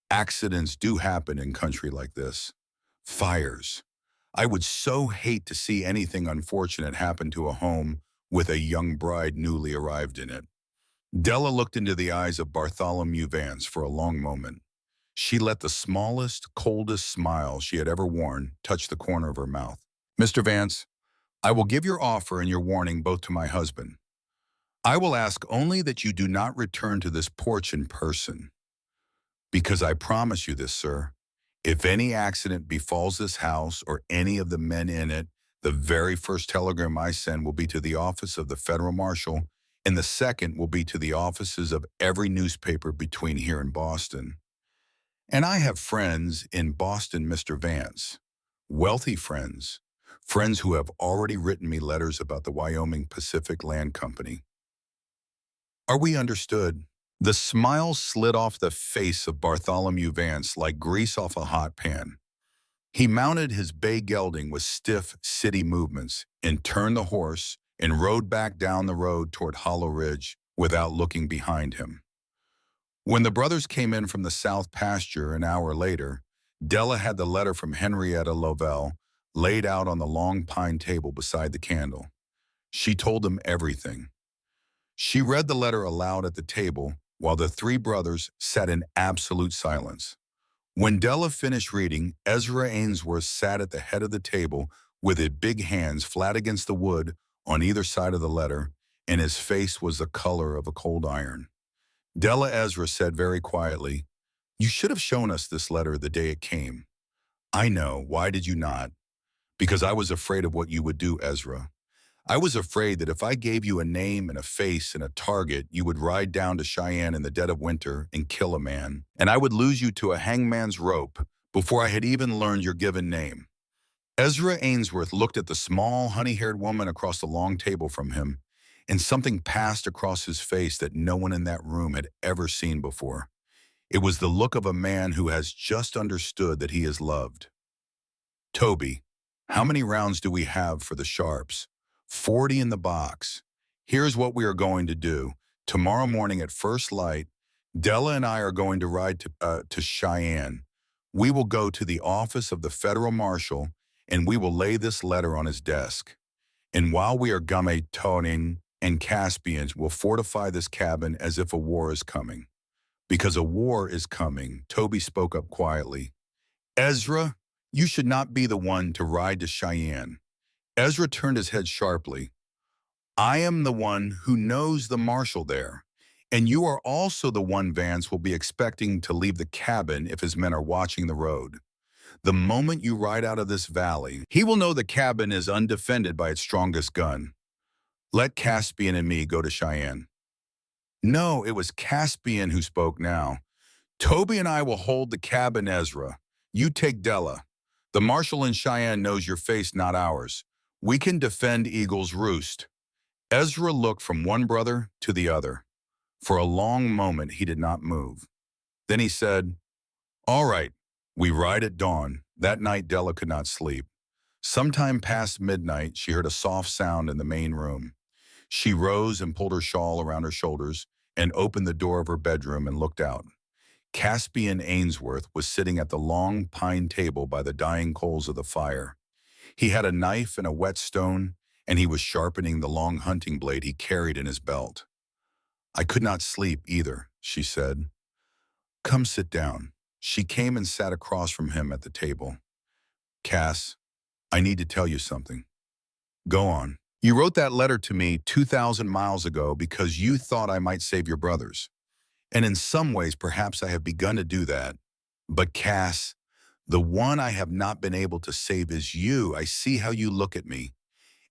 Accidents do happen in country like this. Fires. I would so hate to see anything unfortunate happen to a home with a young bride newly arrived in it. Della looked into the eyes of Bartholomew Vance for a long moment. She let the smallest, coldest smile she had ever worn touch the corner of her mouth. Mr. Vance, I will give your offer and your warning both to my husband. I will ask only that you do not return to this porch in person, because I promise you this, sir. If any accident befalls this house or any of the men in it, the very first telegram I send will be to the office of the federal marshal, and the second will be to the offices of every newspaper between here and Boston. And I have friends in Boston, Mr. Vance, wealthy friends, friends who have already written me letters about the Wyoming Pacific Land Company. Are we understood? The smile slid off the face of Bartholomew Vance like grease off a hot pan. He mounted his bay gelding with stiff city movements and turned the horse and rode back down the road toward Hollow Ridge without looking behind him. When the brothers came in from the south pasture an hour later, Della had the letter from Henrietta Lovell laid out on the long pine table beside the candle. She told them everything. She read the letter aloud at the table while the three brothers sat in absolute silence. When Della finished reading, Ezra Ainsworth sat at the head of the table with his big hands flat against the wood on either side of the letter, and his face was the color of a cold iron. Della Ezra said very quietly, "You should have shown us this letter the day it came." "I know. Why did you not?" "Because I was afraid of what you would do, Ezra. I was afraid that if I gave you a name and a face and a target, you would ride down to Cheyenne in the dead of winter and kill a man, and I would lose you to a hangman's rope before I had even learned your given name." Ezra Ainsworth looked at the small, honey-haired woman across the long table from him, and something passed across his face that no one in that room had ever seen before. It was the look of a man who has just understood that he is loved. "Toby, how many rounds do we have for the sharps?" 40 in the box. "Here's what we are going to do. Tomorrow morning at first light, Della and I are going to ride to Cheyenne. We will go to the office of the federal marshal, and we will lay this letter on his desk. And while we are toning and Caspians will fortify this cabin as if a war is coming." "Because a war is coming," Toby spoke up quietly. "Ezra, you should not be the one to ride to Cheyenne." Ezra turned his head sharply. "I am the one who knows the marshal there, and you are also the one Vance will be expecting to leave the cabin if his men are watching the road. The moment you ride out of this valley, he will know the cabin is undefended by its strongest gun. Let Caspian and me go to Cheyenne." No, it was Caspian who spoke now. "Toby and I will hold the cabin, Ezra. You take Della. The marshal in Cheyenne knows your face, not ours. We can defend Eagle's Roost." Ezra looked from one brother to the other. For a long moment, he did not move. Then he said, "All right, we ride at dawn." That night, Della could not sleep. Sometime past midnight, she heard a soft sound in the main room. She rose and pulled her shawl around her shoulders and opened the door of her bedroom and looked out. Caspian Ainsworth was sitting at the long pine table by the dying coals of the fire. He had a knife and a whetstone, and he was sharpening the long hunting blade he carried in his belt. "I could not sleep either," she said. "Come sit down." She came and sat across from him at the table. "Cass, I need to tell you something." "Go on." "You wrote that letter to me 2,000 miles ago because you thought I might save your brothers. And in some ways, perhaps I have begun to do that. But Cass, the one I have not been able to save is you. I see how you look at me.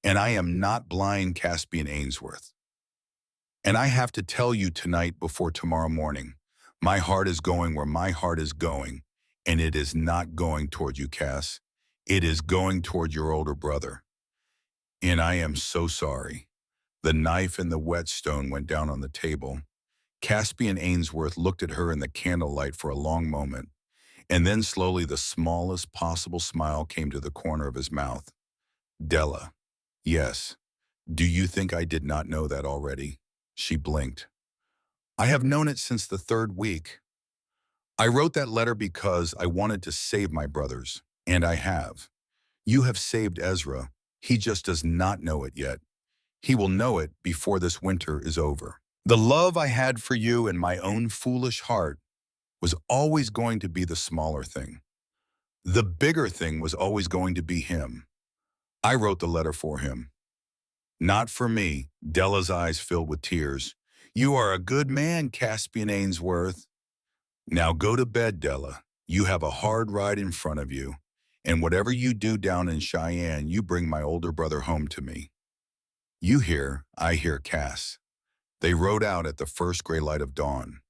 And I am not blind, Caspian Ainsworth. And I have to tell you tonight before tomorrow morning, my heart is going where my heart is going. And it is not going toward you, Cass. It is going toward your older brother. And I am so sorry." The knife and the whetstone went down on the table. Caspian Ainsworth looked at her in the candlelight for a long moment, and then slowly the smallest possible smile came to the corner of his mouth. "Della, yes. Do you think I did not know that already?" She blinked. "I have known it since the third week. I wrote that letter because I wanted to save my brothers, and I have. You have saved Ezra. He just does not know it yet. He will know it before this winter is over. The love I had for you in my own foolish heart was always going to be the smaller thing. The bigger thing was always going to be him. I wrote the letter for him. Not for me. Della's eyes filled with tears. You are a good man, Caspian Ainsworth. Now go to bed, Della. You have a hard ride in front of you. And whatever you do down in Cheyenne, you bring my older brother home to me. You hear, I hear Cass. They rode out at the first gray light of dawn.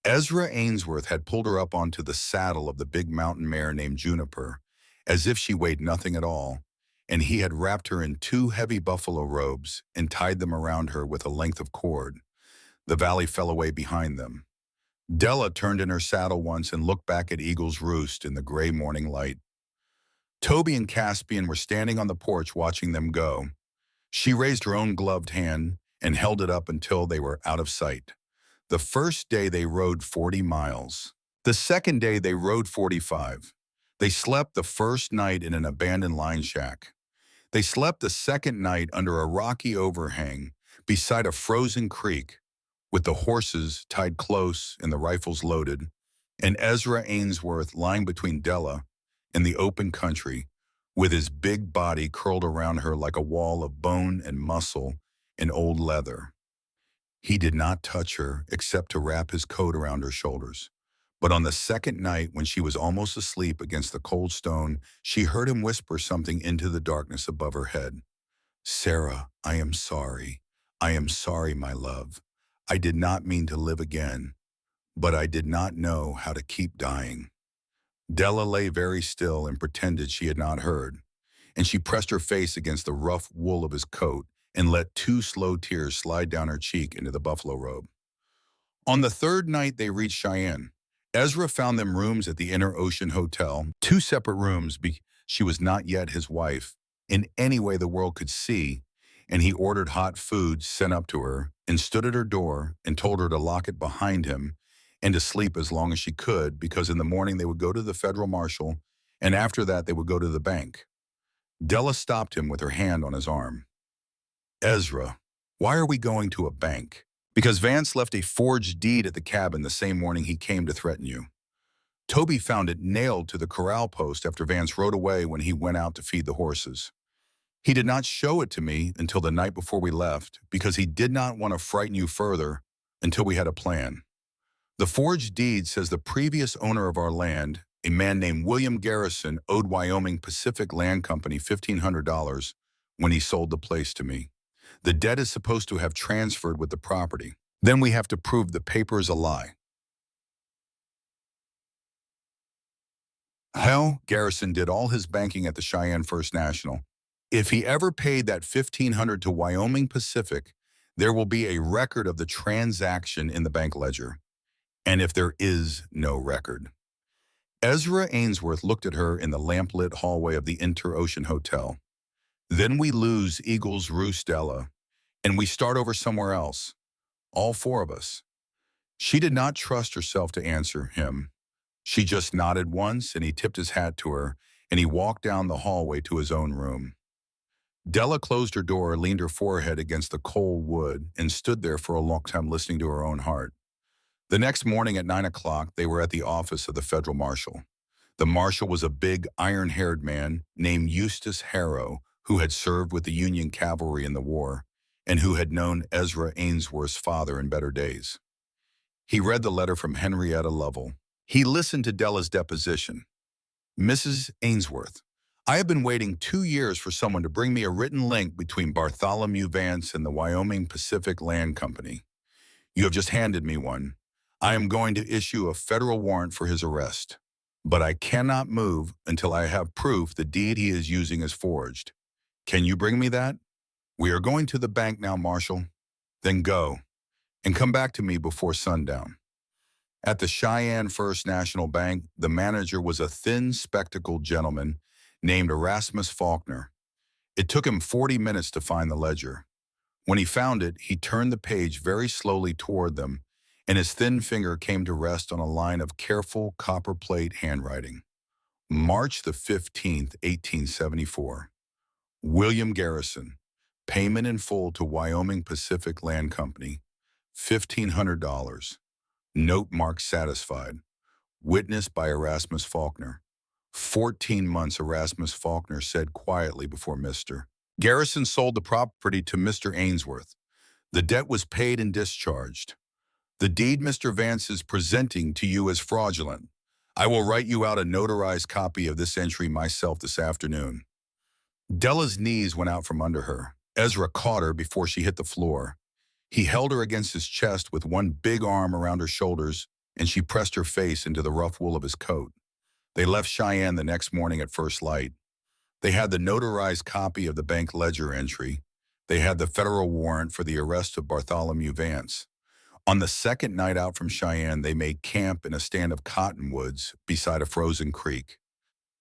Ezra Ainsworth had pulled her up onto the saddle of the big mountain mare named Juniper, as if she weighed nothing at all, and he had wrapped her in two heavy buffalo robes and tied them around her with a length of cord. The valley fell away behind them. Della turned in her saddle once and looked back at Eagle's Roost in the gray morning light. Toby and Caspian were standing on the porch watching them go. She raised her own gloved hand and held it up until they were out of sight. The first day they rode 40 miles. The second day they rode 45. They slept the first night in an abandoned line shack. They slept the second night under a rocky overhang beside a frozen creek, with the horses tied close and the rifles loaded, and Ezra Ainsworth lying between Della and the open country, with his big body curled around her like a wall of bone and muscle and old leather. He did not touch her except to wrap his coat around her shoulders. But on the second night, when she was almost asleep against the cold stone, she heard him whisper something into the darkness above her head. Sarah, I am sorry. I am sorry, my love. I did not mean to live again, but I did not know how to keep dying. Della lay very still and pretended she had not heard, and she pressed her face against the rough wool of his coat and let two slow tears slide down her cheek into the buffalo robe. On the third night they reached Cheyenne. Ezra found them rooms at the Inner Ocean Hotel, two separate rooms she was not yet his wife, in any way the world could see, and he ordered hot food sent up to her and stood at her door and told her to lock it behind him and to sleep as long as she could, because in the morning they would go to the federal marshal, and after that they would go to the bank. Della stopped him with her hand on his arm. Ezra, why are we going to a bank? Because Vance left a forged deed at the cabin the same morning he came to threaten you. Toby found it nailed to the corral post after Vance rode away when he went out to feed the horses. He did not show it to me until the night before we left because he did not want to frighten you further until we had a plan. The forged deed says the previous owner of our land, a man named William Garrison, owed Wyoming Pacific Land Company $1,500 when he sold the place to me. The debt is supposed to have transferred with the property. Then we have to prove the paper is a lie. Hell, Garrison did all his banking at the Cheyenne First National. If he ever paid that $1,500 to Wyoming Pacific, there will be a record of the transaction in the bank ledger. And if there is no record. Ezra Ainsworth looked at her in the lamplit hallway of the Inter-Ocean Hotel. Then we lose Eagle's Roost, Della, and we start over somewhere else. All four of us. She did not trust herself to answer him. She just nodded once, and he tipped his hat to her, and he walked down the hallway to his own room. Della closed her door, leaned her forehead against the cold wood, and stood there for a long time listening to her own heart. The next morning at 9 o'clock, they were at the office of the federal marshal. The marshal was a big, iron-haired man named Eustace Harrow, who had served with the Union cavalry in the war, and who had known Ezra Ainsworth's father in better days. He read the letter from Henrietta Lovell. He listened to Della's deposition. Mrs. Ainsworth, I have been waiting 2 years for someone to bring me a written link between Bartholomew Vance and the Wyoming Pacific Land Company. You have just handed me one. I am going to issue a federal warrant for his arrest, but I cannot move until I have proof the deed he is using is forged. Can you bring me that? We are going to the bank now, Marshal. Then go, and come back to me before sundown. At the Cheyenne First National Bank, the manager was a thin, spectacled gentleman named Erasmus Faulkner. It took him 40 minutes to find the ledger. When he found it, he turned the page very slowly toward them, and his thin finger came to rest on a line of careful copperplate handwriting. March the 15th, 1874. William Garrison, payment in full to Wyoming Pacific Land Company, $1,500. Note marked satisfied. Witnessed by Erasmus Faulkner. 14 months, Erasmus Faulkner said quietly before Mr. Garrison sold the property to Mr. Ainsworth. The debt was paid and discharged. The deed Mr. Vance is presenting to you is fraudulent. I will write you out a notarized copy of this entry myself this afternoon. Della's knees went out from under her. Ezra caught her before she hit the floor. He held her against his chest with one big arm around her shoulders, and she pressed her face into the rough wool of his coat. They left Cheyenne the next morning at first light. They had the notarized copy of the bank ledger entry. They had the federal warrant for the arrest of Bartholomew Vance. On the second night out from Cheyenne, they made camp in a stand of cottonwoods beside a frozen creek.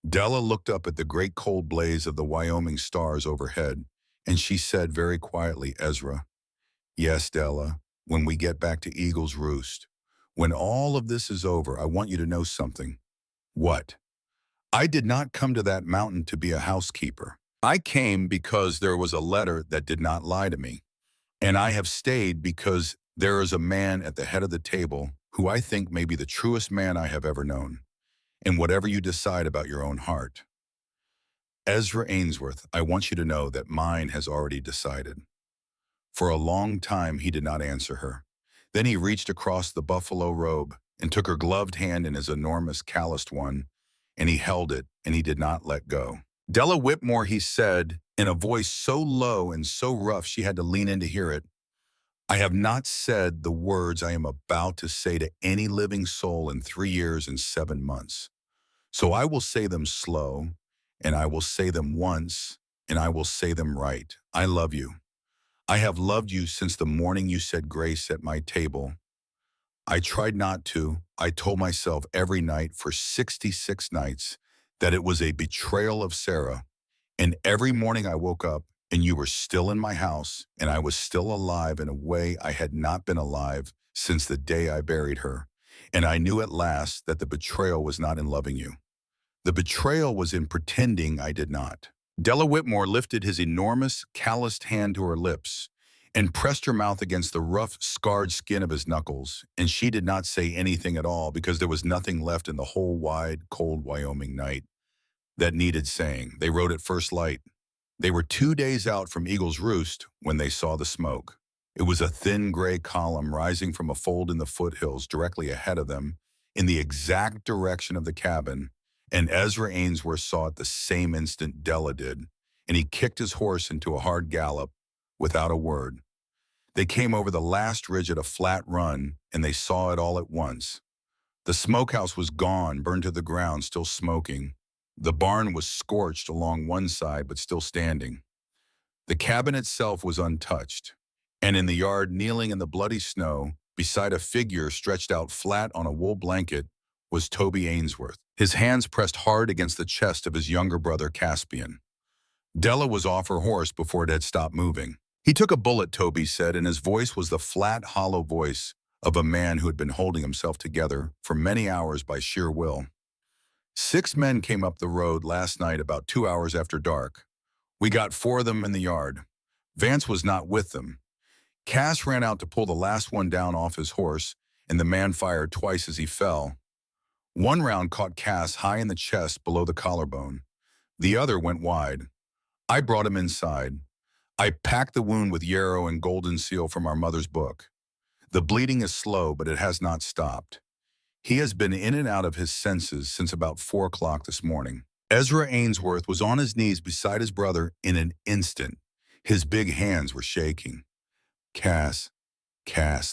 Della looked up at the great cold blaze of the Wyoming stars overhead, and she said very quietly, Ezra, yes, Della, when we get back to Eagle's Roost, when all of this is over, I want you to know something. What? I did not come to that mountain to be a housekeeper. I came because there was a letter that did not lie to me. And I have stayed because there is a man at the head of the table who I think may be the truest man I have ever known. And whatever you decide about your own heart. Ezra Ainsworth, I want you to know that mine has already decided. For a long time, he did not answer her. Then he reached across the buffalo robe and took her gloved hand in his enormous calloused one, and he held it, and he did not let go. Della Whitmore, he said, in a voice so low and so rough she had to lean in to hear it, I have not said the words I am about to say to any living soul in 3 years and 7 months. So I will say them slow, and I will say them once, and I will say them right. I love you. I have loved you since the morning you said grace at my table. I tried not to. I told myself every night for 66 nights that it was a betrayal of Sarah. And every morning I woke up and you were still in my house and I was still alive in a way I had not been alive since the day I buried her. And I knew at last that the betrayal was not in loving you. The betrayal was in pretending I did not. Della Whitmore lifted his enormous, calloused hand to her lips and pressed her mouth against the rough, scarred skin of his knuckles, and she did not say anything at all because there was nothing left in the whole wide, cold Wyoming night that needed saying. They rode at first light. They were 2 days out from Eagle's Roost when they saw the smoke. It was a thin gray column rising from a fold in the foothills directly ahead of them in the exact direction of the cabin, and Ezra Ainsworth saw it the same instant Della did, and he kicked his horse into a hard gallop without a word. They came over the last ridge at a flat run, and they saw it all at once. The smokehouse was gone, burned to the ground, still smoking. The barn was scorched along one side, but still standing. The cabin itself was untouched, and in the yard, kneeling in the bloody snow, beside a figure stretched out flat on a wool blanket, was Toby Ainsworth, his hands pressed hard against the chest of his younger brother, Caspian. Della was off her horse before it had stopped moving. He took a bullet, Toby said, and his voice was the flat, hollow voice of a man who had been holding himself together for many hours by sheer will. 6 men came up the road last night about 2 hours after dark. We got 4 of them in the yard. Vance was not with them. Cass ran out to pull the last one down off his horse, and the man fired twice as he fell. One round caught Cass high in the chest below the collarbone. The other went wide. I brought him inside. I packed the wound with yarrow and golden seal from our mother's book. The bleeding is slow, but it has not stopped. He has been in and out of his senses since about 4 o'clock this morning. Ezra Ainsworth was on his knees beside his brother in an instant. His big hands were shaking. Cass,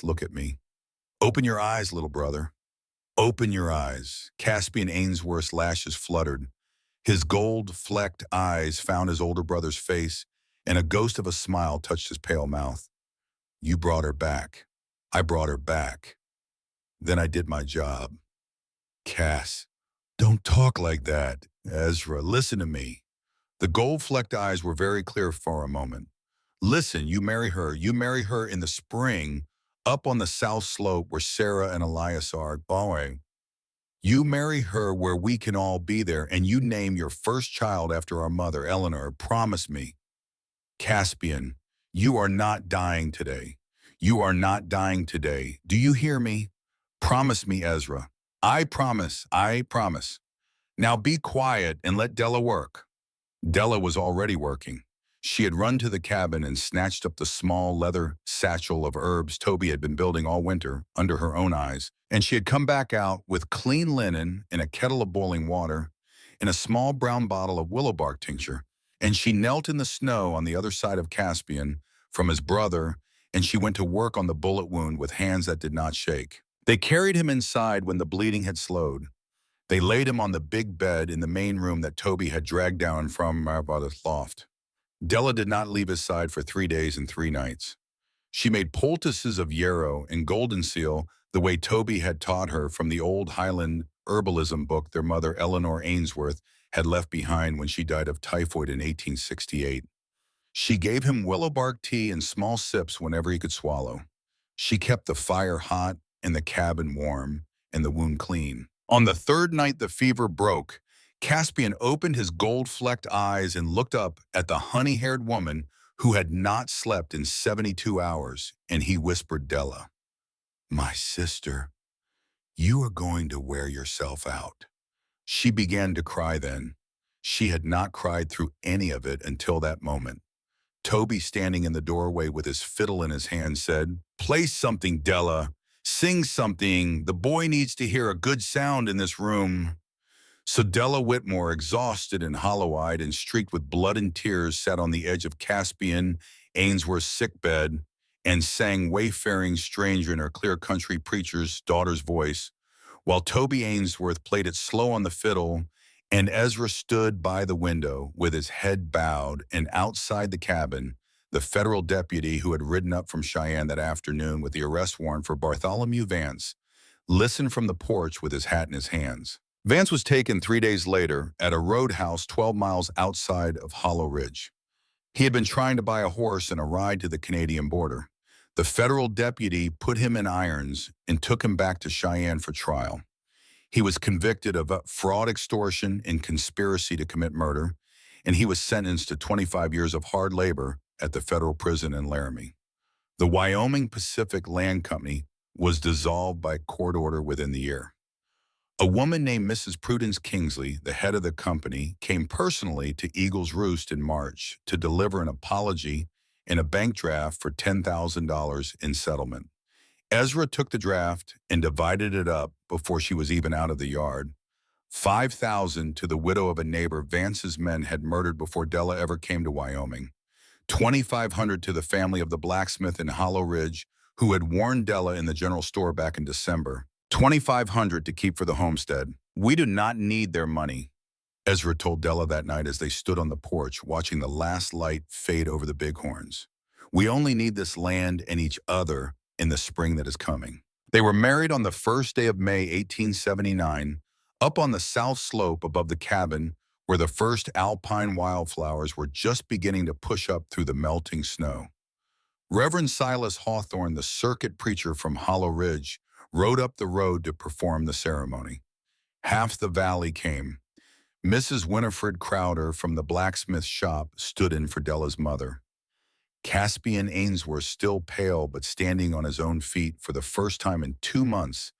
look at me. Open your eyes, little brother. Open your eyes. Caspian Ainsworth's lashes fluttered. His gold-flecked eyes found his older brother's face, and a ghost of a smile touched his pale mouth. You brought her back. I brought her back. Then I did my job. Cass, don't talk like that. Ezra, listen to me. The gold-flecked eyes were very clear for a moment. Listen, you marry her in the spring, up on the south slope where Sarah and Elias are. Boy, you marry her where we can all be there, and you name your first child after our mother, Eleanor. Promise me. Caspian, you are not dying today. You are not dying today. Do you hear me? Promise me, Ezra. I promise. Now be quiet and let Della work. Della was already working. She had run to the cabin and snatched up the small leather satchel of herbs Toby had been building all winter under her own eyes, and she had come back out with clean linen and a kettle of boiling water and a small brown bottle of willow bark tincture, and she knelt in the snow on the other side of Caspian from his brother, and she went to work on the bullet wound with hands that did not shake. They carried him inside when the bleeding had slowed. They laid him on the big bed in the main room that Toby had dragged down from Marabada's loft. Della did not leave his side for 3 days and 3 nights. She made poultices of yarrow and golden seal the way Toby had taught her from the old Highland herbalism book their mother Eleanor Ainsworth had left behind when she died of typhoid in 1868. She gave him willow bark tea in small sips whenever he could swallow. She kept the fire hot and the cabin warm and the wound clean. On the third night the fever broke, Caspian opened his gold-flecked eyes and looked up at the honey-haired woman who had not slept in 72 hours, and he whispered, Della, my sister, you are going to wear yourself out. She began to cry then. She had not cried through any of it until that moment. Toby, standing in the doorway with his fiddle in his hand, said, play something, Della. Sing something. The boy needs to hear a good sound in this room. So Della Whitmore, exhausted and hollow-eyed and streaked with blood and tears, sat on the edge of Caspian Ainsworth's sickbed and sang Wayfaring Stranger in her clear country preacher's daughter's voice, while Toby Ainsworth played it slow on the fiddle, and Ezra stood by the window with his head bowed, and outside the cabin, the federal deputy who had ridden up from Cheyenne that afternoon with the arrest warrant for Bartholomew Vance listened from the porch with his hat in his hands. Vance was taken 3 days later at a roadhouse 12 miles outside of Hollow Ridge. He had been trying to buy a horse and a ride to the Canadian border. The federal deputy put him in irons and took him back to Cheyenne for trial. He was convicted of fraud, extortion, and conspiracy to commit murder, and he was sentenced to 25 years of hard labor at the federal prison in Laramie. The Wyoming Pacific Land Company was dissolved by court order within the year. A woman named Mrs. Prudence Kingsley, the head of the company, came personally to Eagle's Roost in March to deliver an apology and a bank draft for $10,000 in settlement. Ezra took the draft and divided it up before she was even out of the yard. $5,000 to the widow of a neighbor Vance's men had murdered before Della ever came to Wyoming. $2,500 to the family of the blacksmith in Hollow Ridge who had warned Della in the general store back in December. $2,500 to keep for the homestead. We do not need their money, Ezra told Della that night as they stood on the porch watching the last light fade over the bighorns. We only need this land and each other in the spring that is coming. They were married on the first day of May 1879, up on the south slope above the cabin where the first alpine wildflowers were just beginning to push up through the melting snow. Reverend Silas Hawthorne, the circuit preacher from Hollow Ridge, rode up the road to perform the ceremony. Half the valley came. Mrs. Winifred Crowder from the blacksmith shop stood in for Della's mother. Caspian Ainsworth, still pale but standing on his own feet for the first time in 2 months,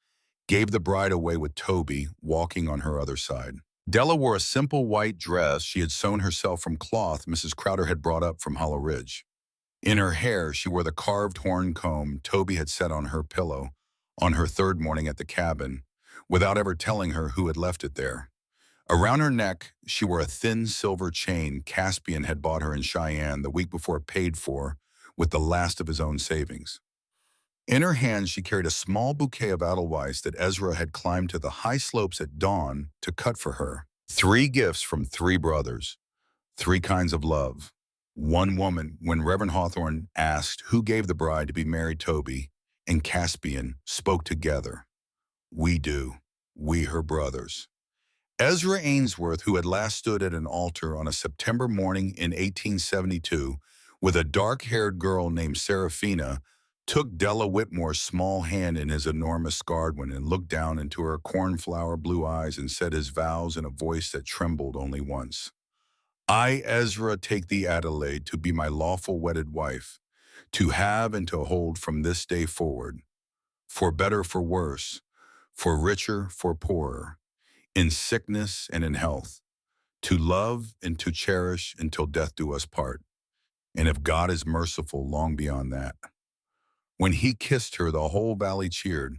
gave the bride away with Toby walking on her other side. Della wore a simple white dress she had sewn herself from cloth Mrs. Crowder had brought up from Hollow Ridge. In her hair, she wore the carved horn comb Toby had set on her pillow on her third morning at the cabin, without ever telling her who had left it there. Around her neck, she wore a thin silver chain Caspian had bought her in Cheyenne the week before paid for with the last of his own savings. In her hand, she carried a small bouquet of edelweiss that Ezra had climbed to the high slopes at dawn to cut for her. 3 gifts from 3 brothers, 3 kinds of love. One woman, when Reverend Hawthorne asked who gave the bride to be married Toby, and Caspian spoke together. We do. We her brothers. Ezra Ainsworth, who had last stood at an altar on a September morning in 1872 with a dark-haired girl named Seraphina, took Della Whitmore's small hand in his enormous scarred one and looked down into her cornflower blue eyes and said his vows in a voice that trembled only once. I, Ezra, take thee, Adelaide, to be my lawful wedded wife, to have and to hold from this day forward, for better, for worse, for richer, for poorer, in sickness and in health, to love and to cherish until death do us part. And if God is merciful, long beyond that. When he kissed her, the whole valley cheered.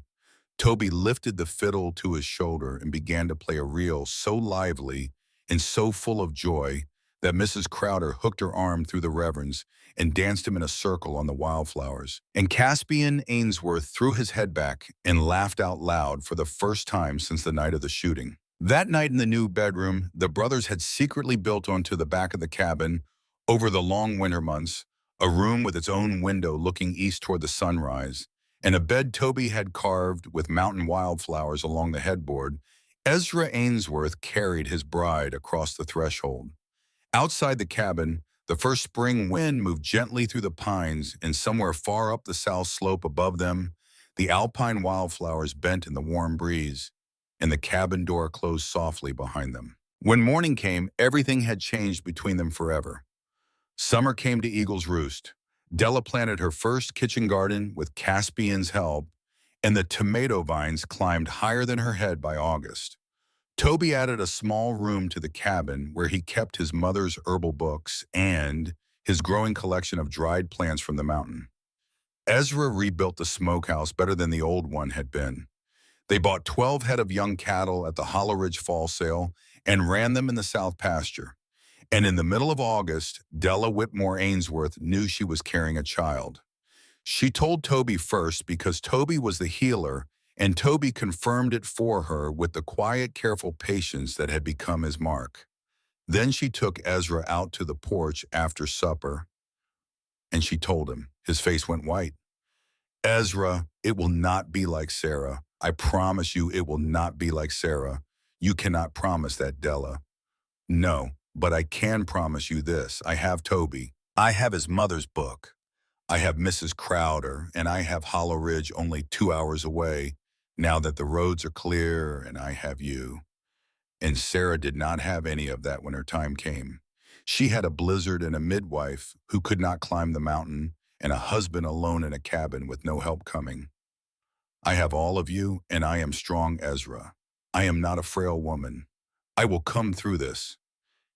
Toby lifted the fiddle to his shoulder and began to play a reel so lively and so full of joy that Mrs. Crowder hooked her arm through the reverend's and danced him in a circle on the wildflowers. And Caspian Ainsworth threw his head back and laughed out loud for the first time since the night of the shooting. That night in the new bedroom, the brothers had secretly built onto the back of the cabin over the long winter months, a room with its own window looking east toward the sunrise, and a bed Toby had carved with mountain wildflowers along the headboard. Ezra Ainsworth carried his bride across the threshold. Outside the cabin, the first spring wind moved gently through the pines, and somewhere far up the south slope above them, the alpine wildflowers bent in the warm breeze, and the cabin door closed softly behind them. When morning came, everything had changed between them forever. Summer came to Eagle's Roost. Della planted her first kitchen garden with Caspian's help, and the tomato vines climbed higher than her head by August. Toby added a small room to the cabin where he kept his mother's herbal books and his growing collection of dried plants from the mountain. Ezra rebuilt the smokehouse better than the old one had been. They bought 12 head of young cattle at the Hollow Ridge Fall Sale and ran them in the south pasture. And in the middle of August, Della Whitmore Ainsworth knew she was carrying a child. She told Toby first because Toby was the healer, and Toby confirmed it for her with the quiet, careful patience that had become his mark. Then she took Ezra out to the porch after supper, and she told him. His face went white. Ezra, it will not be like Sarah. I promise you it will not be like Sarah. You cannot promise that, Della. No, but I can promise you this. I have Toby. I have his mother's book. I have Mrs. Crowder, and I have Hollow Ridge only 2 hours away, now that the roads are clear and I have you. And Sarah did not have any of that when her time came. She had a blizzard and a midwife who could not climb the mountain, and a husband alone in a cabin with no help coming. I have all of you, and I am strong, Ezra. I am not a frail woman. I will come through this.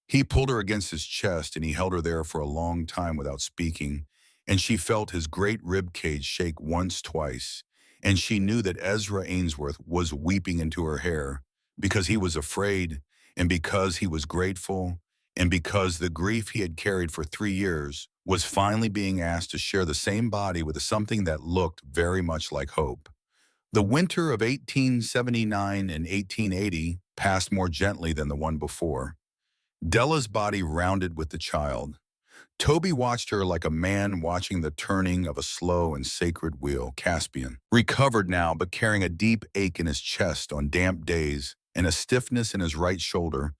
He pulled her against his chest, and he held her there for a long time without speaking, and she felt his great rib cage shake once, twice, and she knew that Ezra Ainsworth was weeping into her hair because he was afraid, and because he was grateful, and because the grief he had carried for 3 years was finally being asked to share the same body with something that looked very much like hope. The winter of 1879 and 1880 passed more gently than the one before. Della's body rounded with the child. Toby watched her like a man watching the turning of a slow and sacred wheel. Caspian, recovered now but carrying a deep ache in his chest on damp days and a stiffness in his right shoulder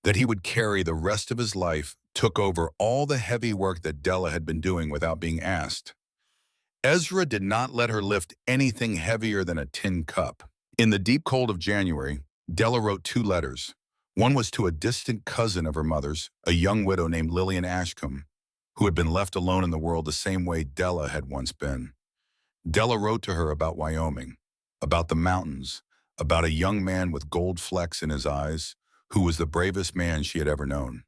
that he would carry the rest of his life, took over all the heavy work that Della had been doing without being asked. Ezra did not let her lift anything heavier than a tin cup. In the deep cold of January, Della wrote 2 letters. One was to a distant cousin of her mother's, a young widow named Lillian Ashcombe, who had been left alone in the world the same way Della had once been. Della wrote to her about Wyoming, about the mountains, about a young man with gold flecks in his eyes, who was the bravest man she had ever known.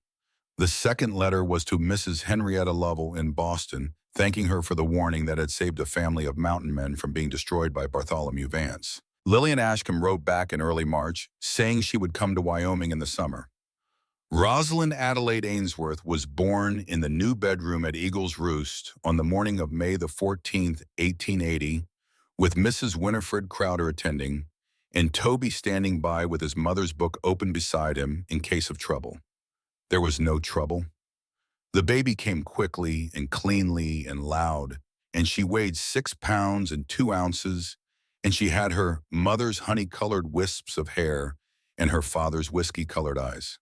The second letter was to Mrs. Henrietta Lovell in Boston, thanking her for the warning that had saved a family of mountain men from being destroyed by Bartholomew Vance. Lillian Ashcombe wrote back in early March, saying she would come to Wyoming in the summer. Rosalind Adelaide Ainsworth was born in the new bedroom at Eagle's Roost on the morning of May the 14th, 1880, with Mrs. Winifred Crowder attending, and Toby standing by with his mother's book open beside him in case of trouble. There was no trouble. The baby came quickly and cleanly and loud, and she weighed 6 pounds and 2 ounces, and she had her mother's honey-colored wisps of hair and her father's whiskey-colored eyes.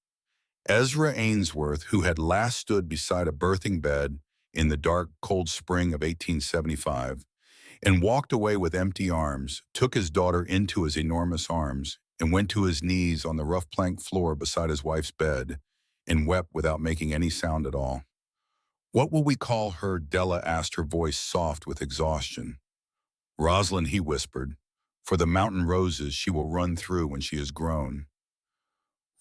Ezra Ainsworth, who had last stood beside a birthing bed in the dark, cold spring of 1875 and walked away with empty arms, took his daughter into his enormous arms and went to his knees on the rough plank floor beside his wife's bed and wept without making any sound at all. "What will we call her?" Della asked, her voice soft with exhaustion. "Rosalind," he whispered, "for the mountain roses she will run through when she is grown."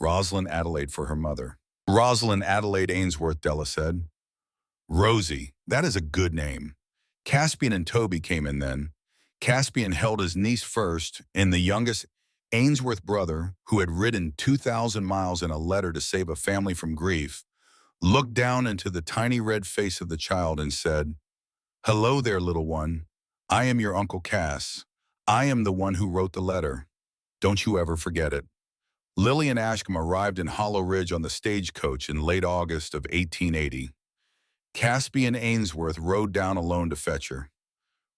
Rosalind Adelaide for her mother. Rosalind Adelaide Ainsworth, Della said. Rosie, that is a good name. Caspian and Toby came in then. Caspian held his niece first, and the youngest Ainsworth brother, who had ridden 2,000 miles in a letter to save a family from grief, looked down into the tiny red face of the child and said, "Hello there, little one. I am your Uncle Cass. I am the one who wrote the letter. Don't you ever forget it." Lillian Ashcombe arrived in Hollow Ridge on the stagecoach in late August of 1880. Caspian Ainsworth rode down alone to fetch her.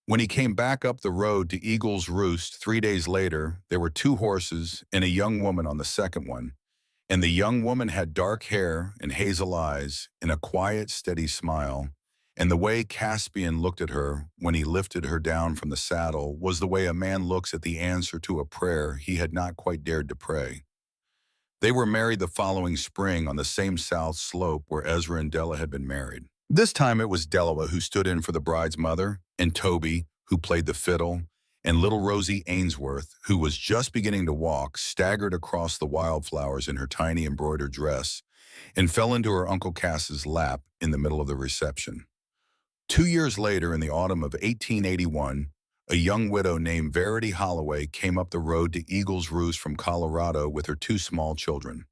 When he came back up the road to Eagle's Roost 3 days later, there were 2 horses and a young woman on the second one, and the young woman had dark hair and hazel eyes and a quiet, steady smile, and the way Caspian looked at her when he lifted her down from the saddle was the way a man looks at the answer to a prayer he had not quite dared to pray. They were married the following spring on the same south slope where Ezra and Della had been married. This time it was Della who stood in for the bride's mother, and Toby, who played the fiddle, and little Rosie Ainsworth, who was just beginning to walk, staggered across the wildflowers in her tiny embroidered dress and fell into her Uncle Cass's lap in the middle of the reception. 2 years later, in the autumn of 1881, a young widow named Verity Holloway came up the road to Eagle's Roost from Colorado with her 2 small children.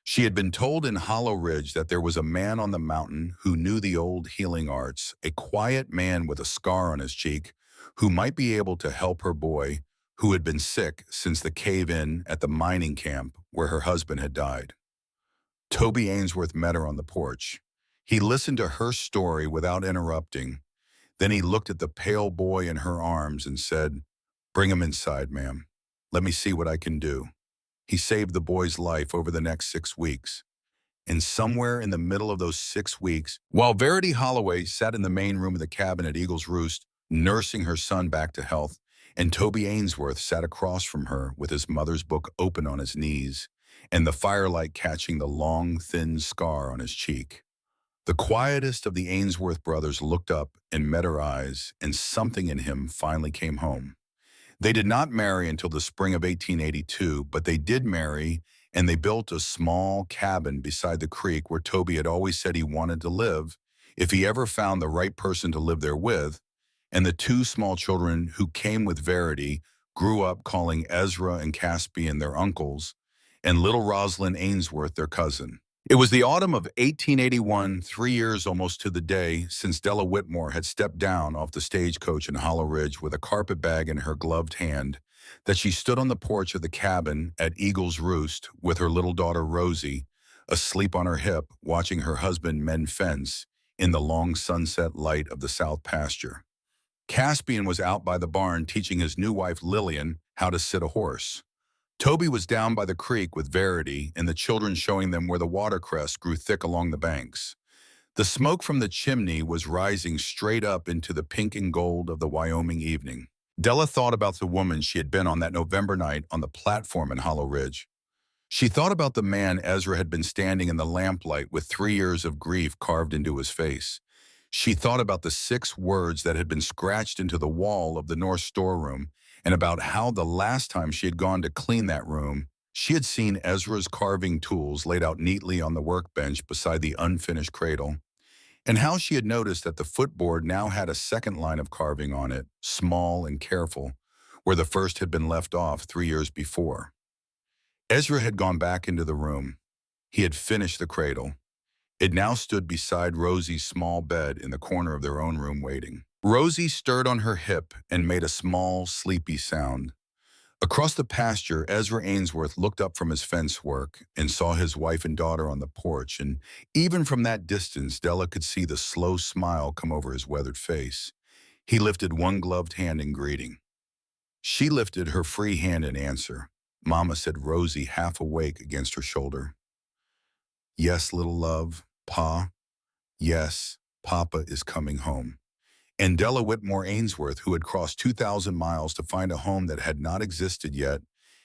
She had been told in Hollow Ridge that there was a man on the mountain who knew the old healing arts, a quiet man with a scar on his cheek, who might be able to help her boy, who had been sick since the cave-in at the mining camp where her husband had died. Toby Ainsworth met her on the porch. He listened to her story without interrupting. Then he looked at the pale boy in her arms and said, "Bring him inside, ma'am. Let me see what I can do." He saved the boy's life over the next 6 weeks. And somewhere in the middle of those 6 weeks, while Verity Holloway sat in the main room of the cabin at Eagle's Roost, nursing her son back to health, and Toby Ainsworth sat across from her with his mother's book open on his knees, and the firelight catching the long, thin scar on his cheek. The quietest of the Ainsworth brothers looked up and met her eyes, and something in him finally came home. They did not marry until the spring of 1882, but they did marry, and they built a small cabin beside the creek where Toby had always said he wanted to live if he ever found the right person to live there with, and the 2 small children who came with Verity grew up calling Ezra and Caspian their uncles, and little Rosalind Ainsworth their cousin. It was the autumn of 1881, 3 years almost to the day since Della Whitmore had stepped down off the stagecoach in Hollow Ridge with a carpet bag in her gloved hand, that she stood on the porch of the cabin at Eagle's Roost with her little daughter Rosie, asleep on her hip, watching her husband mend fence in the long sunset light of the south pasture. Caspian was out by the barn teaching his new wife Lillian how to sit a horse. Toby was down by the creek with Verity and the children showing them where the watercress grew thick along the banks. The smoke from the chimney was rising straight up into the pink and gold of the Wyoming evening. Della thought about the woman she had been on that November night on the platform in Hollow Ridge. She thought about the man Ezra had been standing in the lamplight with 3 years of grief carved into his face. She thought about the 6 words that had been scratched into the wall of the north storeroom, and about how the last time she had gone to clean that room, she had seen Ezra's carving tools laid out neatly on the workbench beside the unfinished cradle, and how she had noticed that the footboard now had a second line of carving on it, small and careful, where the first had been left off 3 years before. Ezra had gone back into the room. He had finished the cradle. It now stood beside Rosie's small bed in the corner of their own room waiting. Rosie stirred on her hip and made a small, sleepy sound. Across the pasture, Ezra Ainsworth looked up from his fence work and saw his wife and daughter on the porch, and even from that distance, Della could see the slow smile come over his weathered face. He lifted one gloved hand in greeting. She lifted her free hand in answer. "Mama," said Rosie, half awake against her shoulder. "Yes, little love. Pa? Yes, Papa is coming home." And Della Whitmore Ainsworth, who had crossed 2,000 miles to find a home that had not existed yet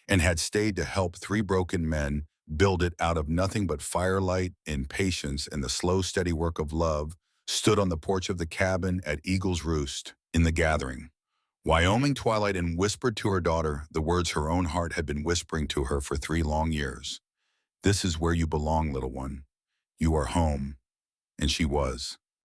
and had stayed to help 3 broken men build it out of nothing but firelight and patience and the slow, steady work of love, stood on the porch of the cabin at Eagle's Roost in the gathering, Wyoming twilight, and whispered to her daughter the words her own heart had been whispering to her for 3 long years. This is where you belong, little one. You are home. And she was.